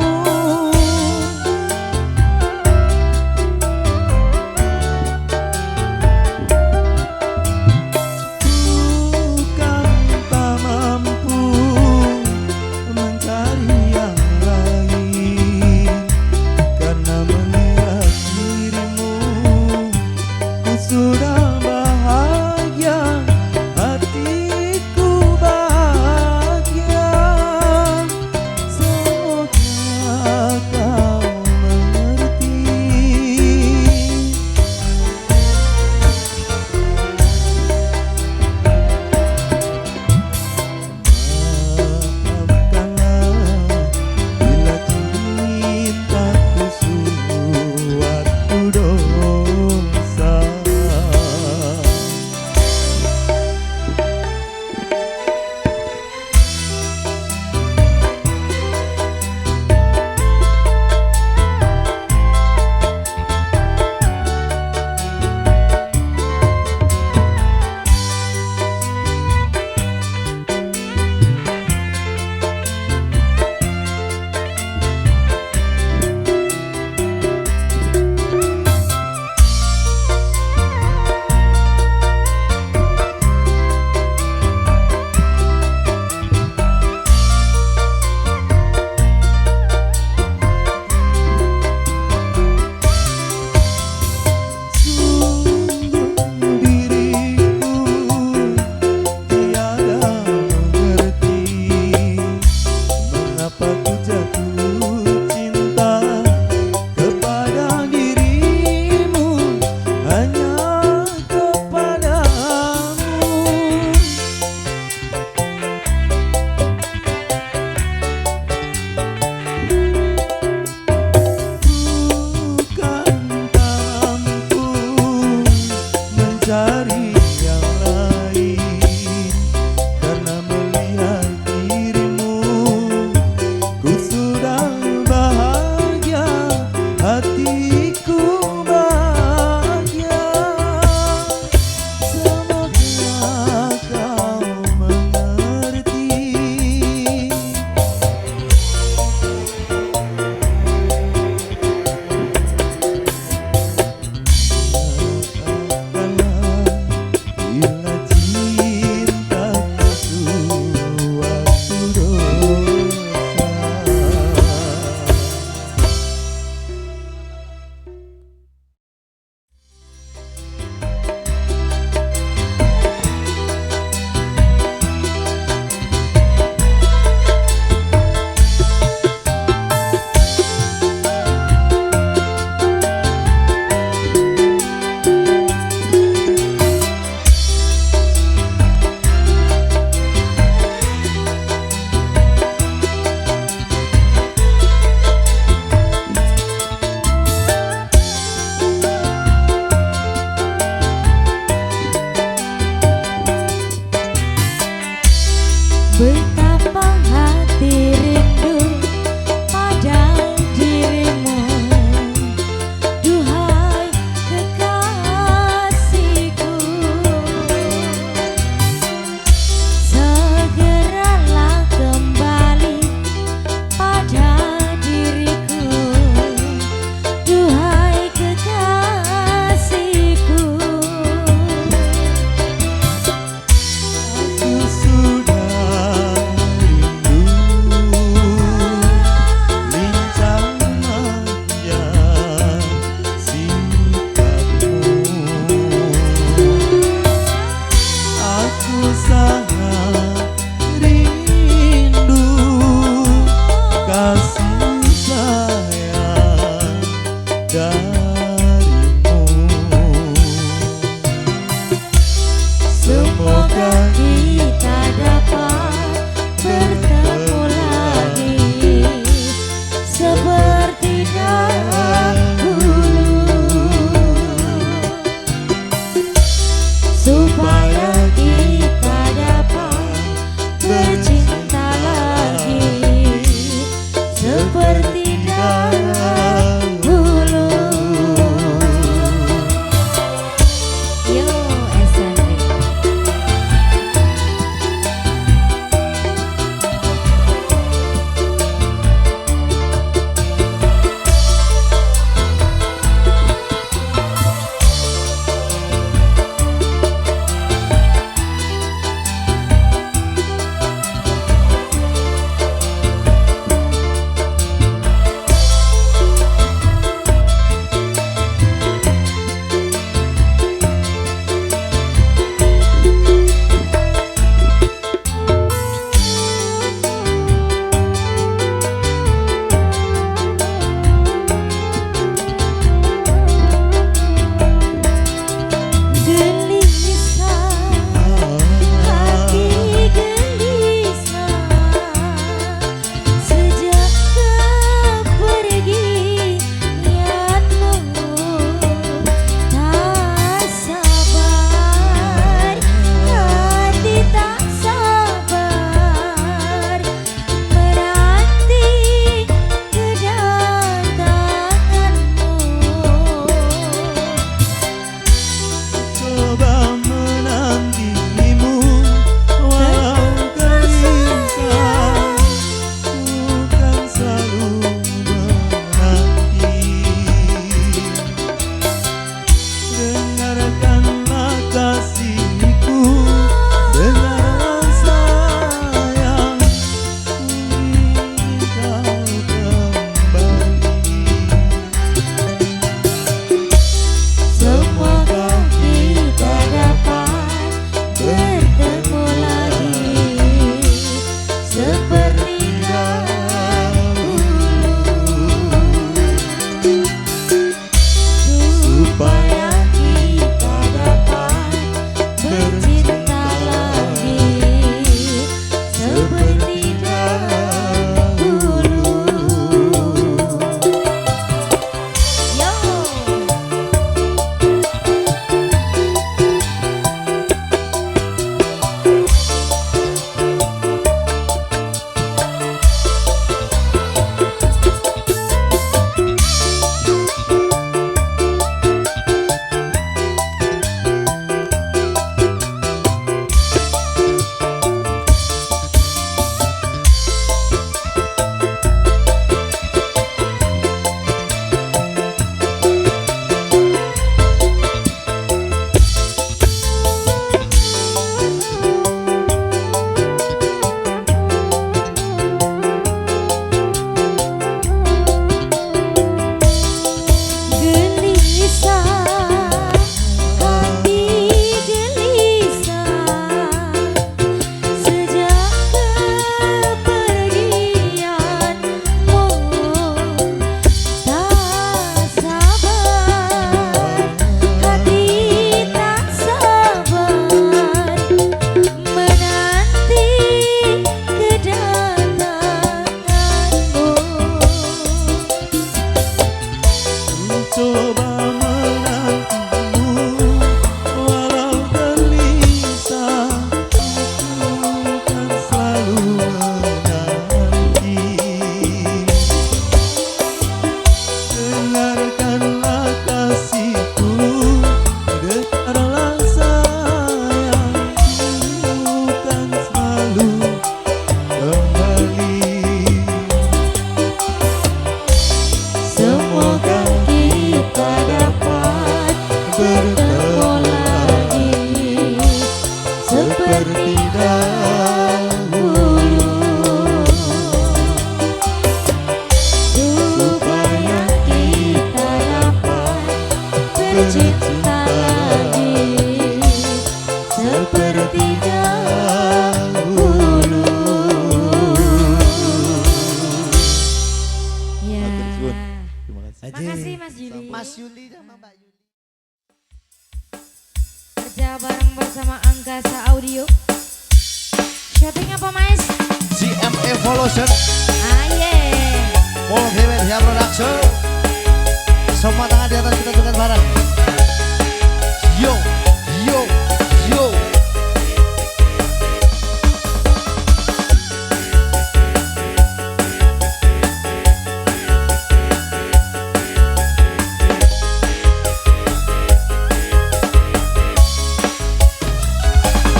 Bukan tak mampu mencari yang lain, karena melihat dirimu ku sudah bahagia, hati dengarkanlah kasihku, dengarlah sayangku kan selalu kembali. Semoga kita dapat bertemu lagi Seperti dahulu, supaya kita dapat bercinta lagi seperti dahulu. Ya. Terima kasih. Makasih Mas Yuli. Mas Yuli sama Mbak Yuli. Kerja bareng bersama Angkasa Audio. Syuting apa Mas? GM Evolution, Aye. Multimedia Production. Semua tangan di atas, kita joget bareng. Yo, yo, yo.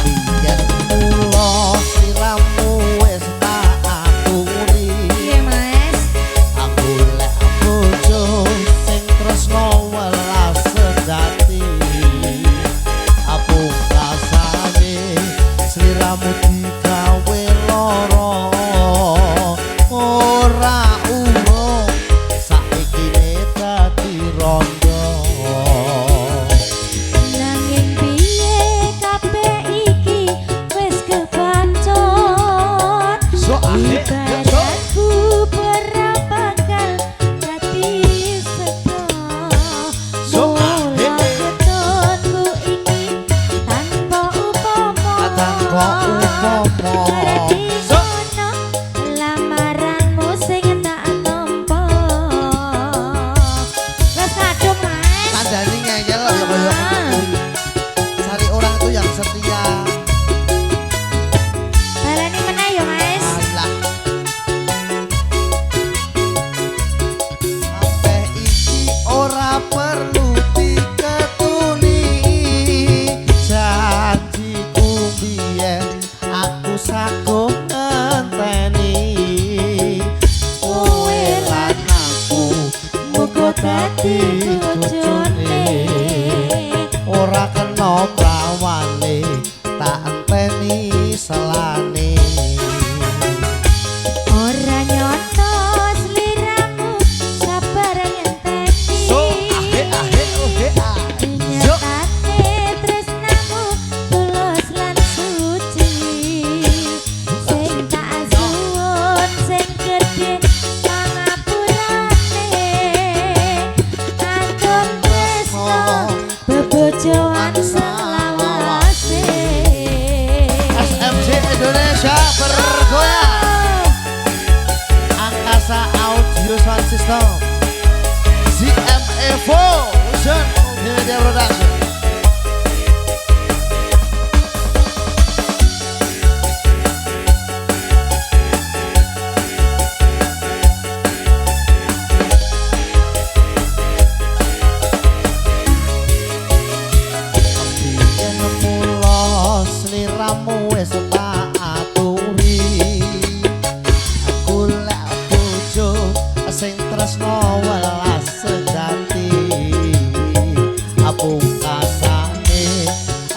Biyen kula sliramu wis tak aturi. Iya Mas. Aku lek bojo sing tresno welas sejati. Apungkasane sliramu digawe lara. Ora urung saiki dadi rondo. Nanging piye kabeh iki wis kepancot. So ahe, Ibaratku ora bakal dadi sedo. So ahe. Mula ketonku iki tanpa upama. Tanpa upama. Berarti So. ngono lamaranmu sing tak nampa. Wes kadung Mas. Kandani ngeyel ya kaya cari orang itu yang setia. Balani meneh ya Mas. Alah. Sampai iki ora perlu diketuni. Janjiku biyen aku sago ngenteni. Kowe lan aku muga dadi bojone. Ora kena prawane tak enteni selane. Ora nyoto sliramu sabar ngenteni. So ahe ahe ohe ah. Yo. Nyatane tresnamu tulus lan suci. Sing tak suwun sing gedhe pangapurane. Agung tresno bebojoan selawase. SMJ Indonesia bergoyang. Angkasa Audio Sound System, GM Evolution Multimedia Production. Biyen mula sliramu wis tak aturi. Aku lek bojo sing tresno welas sejati. Apungkasane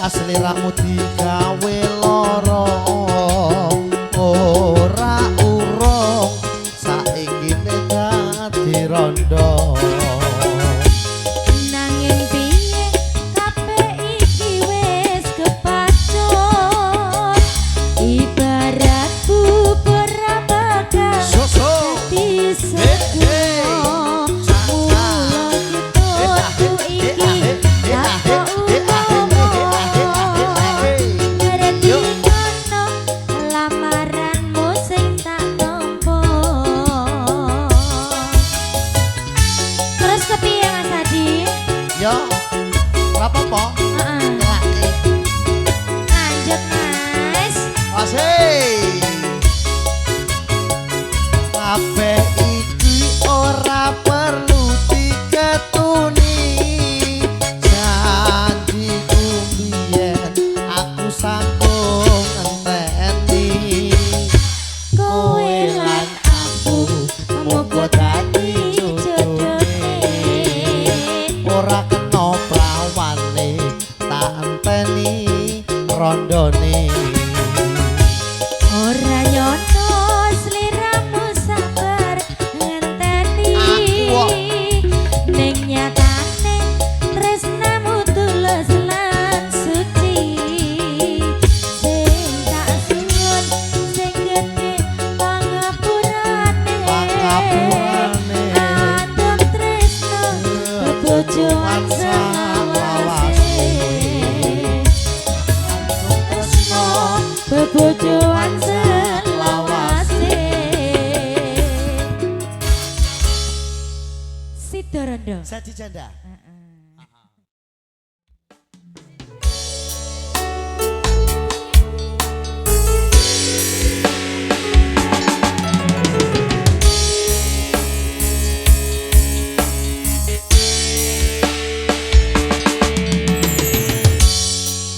sliramu digawe lara. Ora urung saiki dadi rondo. Nanging piye kabeh iki wis kepacut. Ibaratku ora bakal So. dadi sedo. Mula ketonku iki tanpa upama. Berarti ngono lamaranmu sing tak nampa. Terus kepiye Mas Adi? Yo, ora apa-apa. Heeh. Ngelake. Lanjut Mas. Asik. Kabeh iki ora perlu diketuni. Sidorondo. Sadi janda.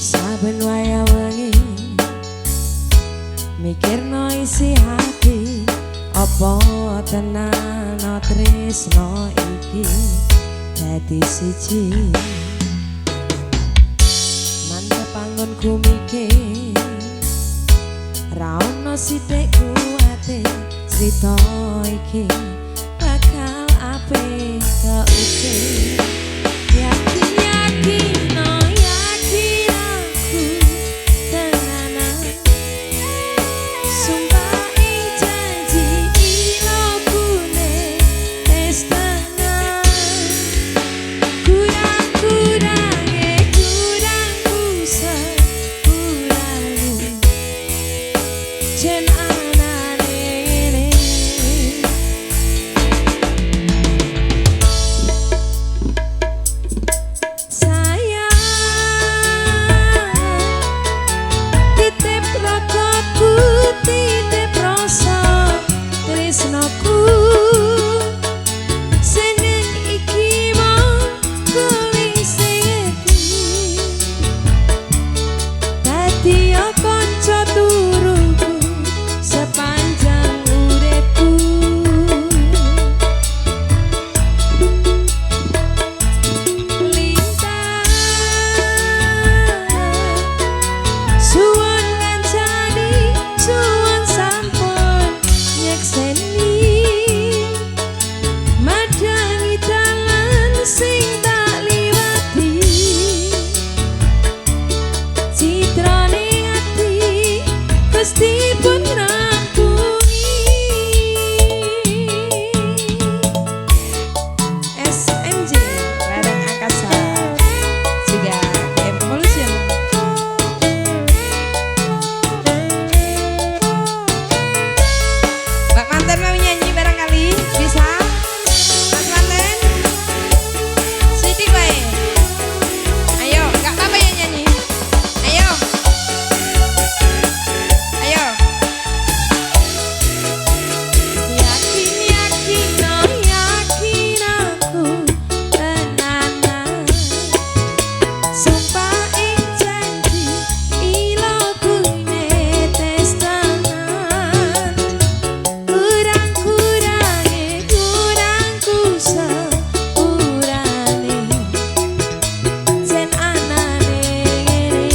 Saben waya wengi mikirno isi hati apa tenan tresno iki dadi siji mantep anggonku mikir ra ono sithik kuwate crita iki bakal apik keukir yakin aku tenanan sumpah ing janji ilokune wis tenan kurang-kurange kurangku sepurane jen anane ngene titip ragaku titip rasa tresnoku seneng iki mongko ngiseti dadi kanca turuku sepanjang uripku suwon kancani suwon sampun nyekseni madangi dalan sing tak liwati citrane ati Gusti pun rampungi SMJ Ladang Angkasa juga Evolution. Mbak Manten mau nyanyi barangkali bisa? Mas Manten, sidik bae. Ayo, gak apa-apa ya nyanyi. Ayo, ayo. Yakin aku tenanan. Sumpah ing janji ilokune tes tenan kurang-kurange kurangku sepurane jen anane ngene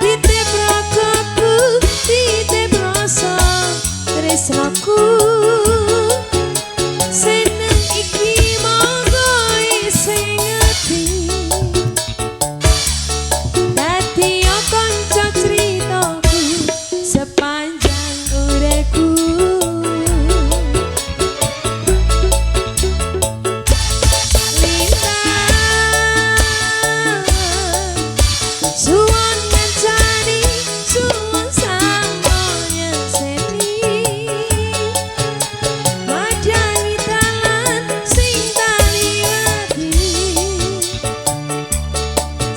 titip ragaku titip rasa tresnoku seneng iki monggo isih ngerti dadi kanca critaku sepanjang uripku suwon kancani suwon sampun nyekseni madangi dalan sing tak liwati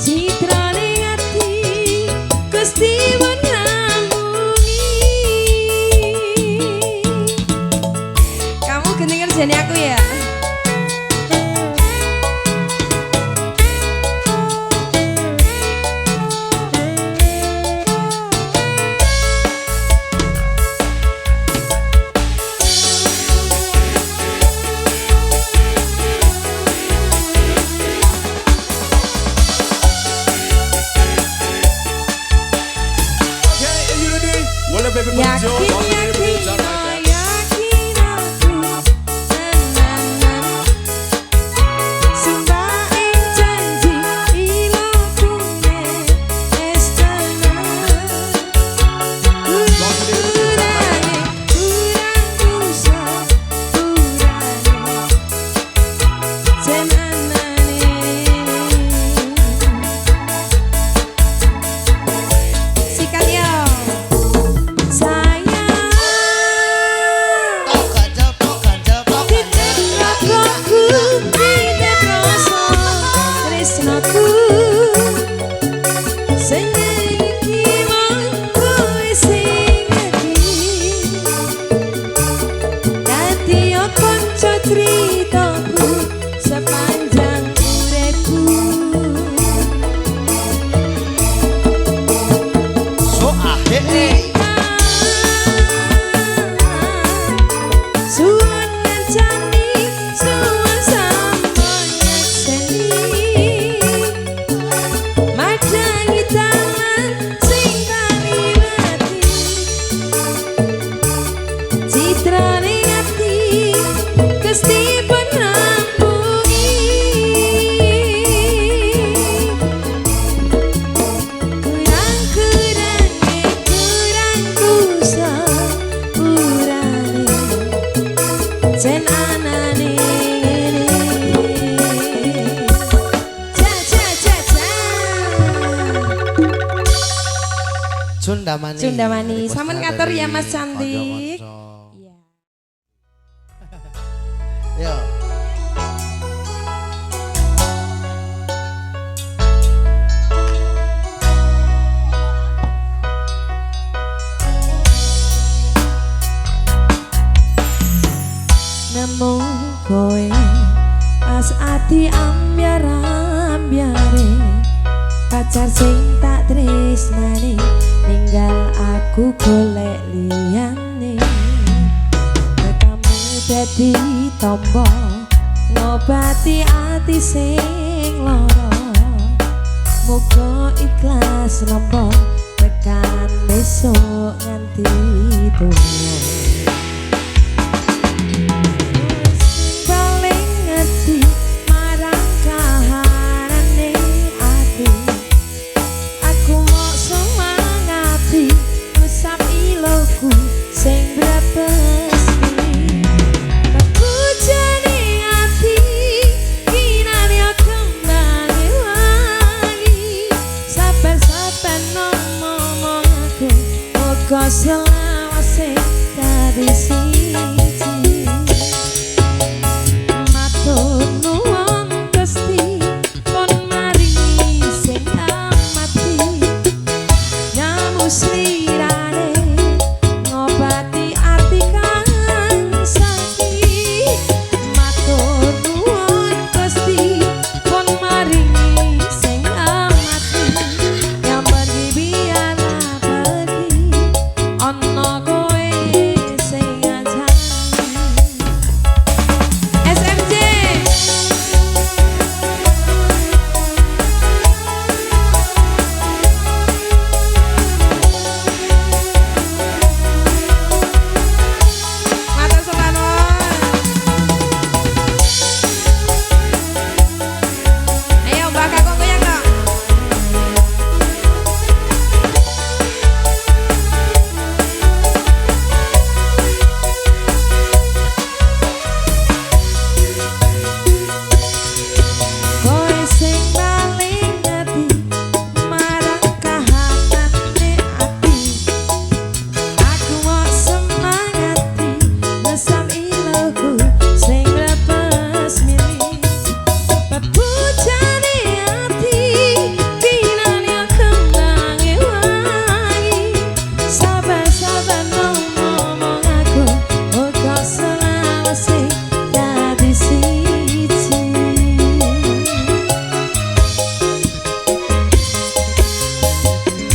citrane ati Gusti pun rampungi kamu gini ngerjain aku ya. Yakin aku tenanan sumpah ing janji ilokune wis tenan kurang-kurange kurangku sepurane jen anane Jundamani. Jundamani. Requestnya Sampun ngatur dari ya Mas Cantik. konco-konco. Iya. Yo. Nemu kowe pas ati ambyar-ambyare pacar sing tak tresnani ninggal aku golek liyane kamu dadi tombo ngobati ati sing lara muga ikhlas nampa tekan besok nganti tuwa selawase dadi siji matur nuwun Gusti pun maringi sing amati nyamuslirane ngobati ati kang sakit matur nuwun Gusti pun maringi sing amati yang pergi biarlah pergi ono kowe sing ngancani SMJ Matur sopan ayo Mbak Kakung goyang dong kowe sing paling ati marang kahanane ati aku mau semangati ngesam iloku sing lepas milih pepujane ati kinane kembang wangi sabar-sabar ngomong aku uga selawase dadi siji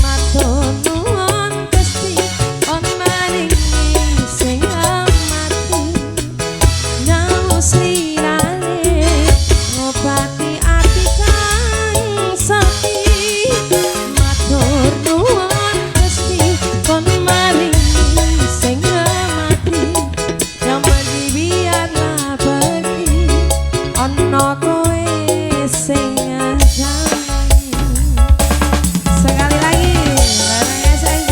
matur nuwun Gusti on maringi sing amati nyamuslirane ngobati ati kang sakit matur nuwun Gusti on maringi sing amati yang pergi biarlah pergi ono kowe sing ngancani sekali lagi bareng SMJ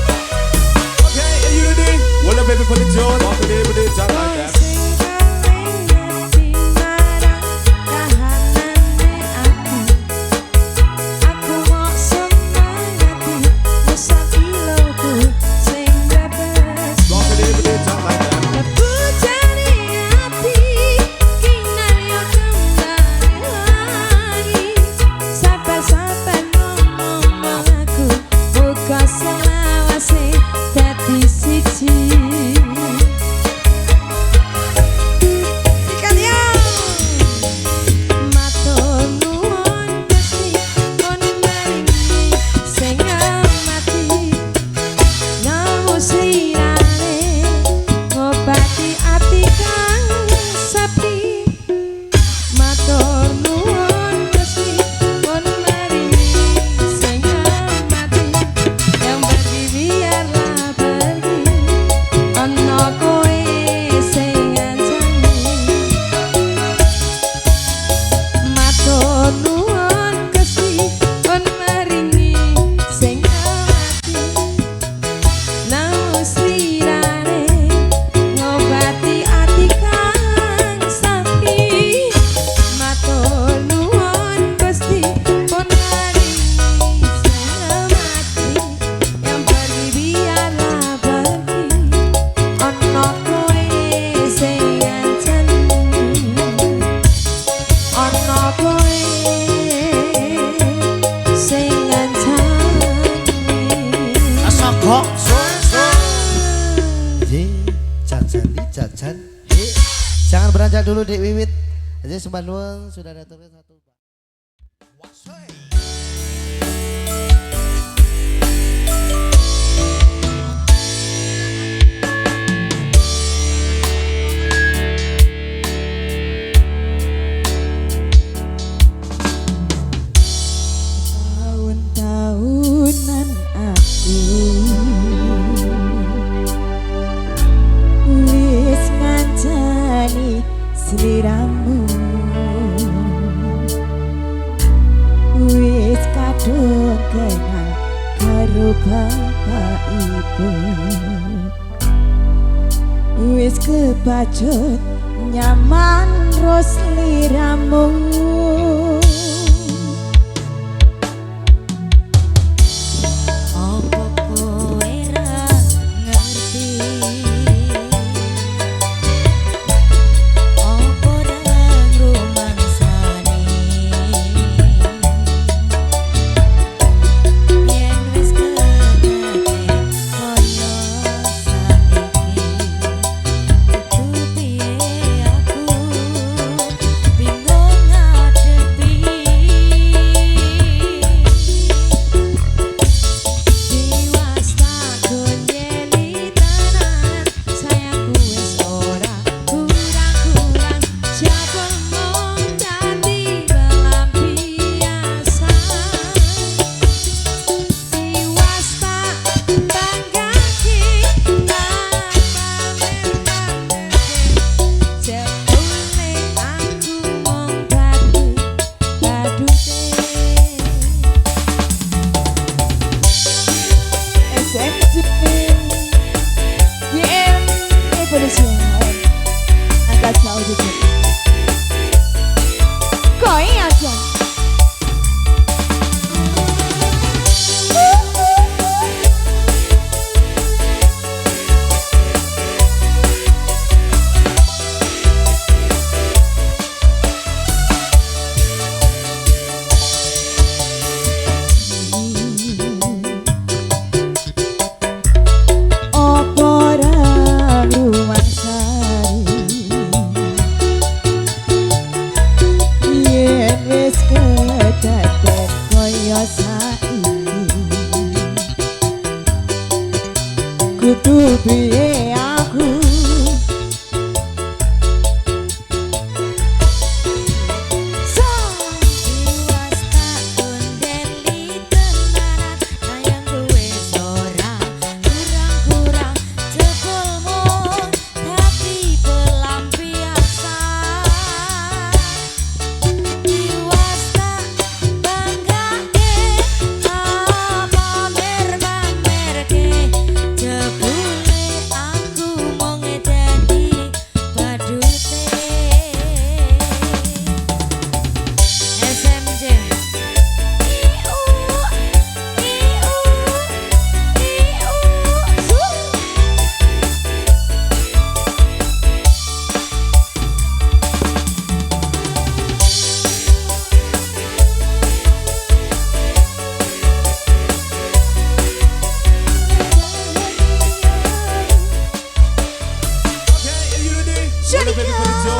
Okay, are you ready? Well, the baby put it on. Walk it in with it, just like that. Walk it in with it, just like that. Selawase dadi siji ikan yo matur nuwun Gusti pun maringi sing amati nyamuslirane jajan. Jangan beranjak dulu Dek Wiwit. Aja sembah nuwun sudah datang satu. Tahun-tahunan aku wis ngancani sliramu, wis kadung kenal karo bapak ibu, wis kebacut nyaman ro sliramu. Kudu piye aku Wanna baby put it on?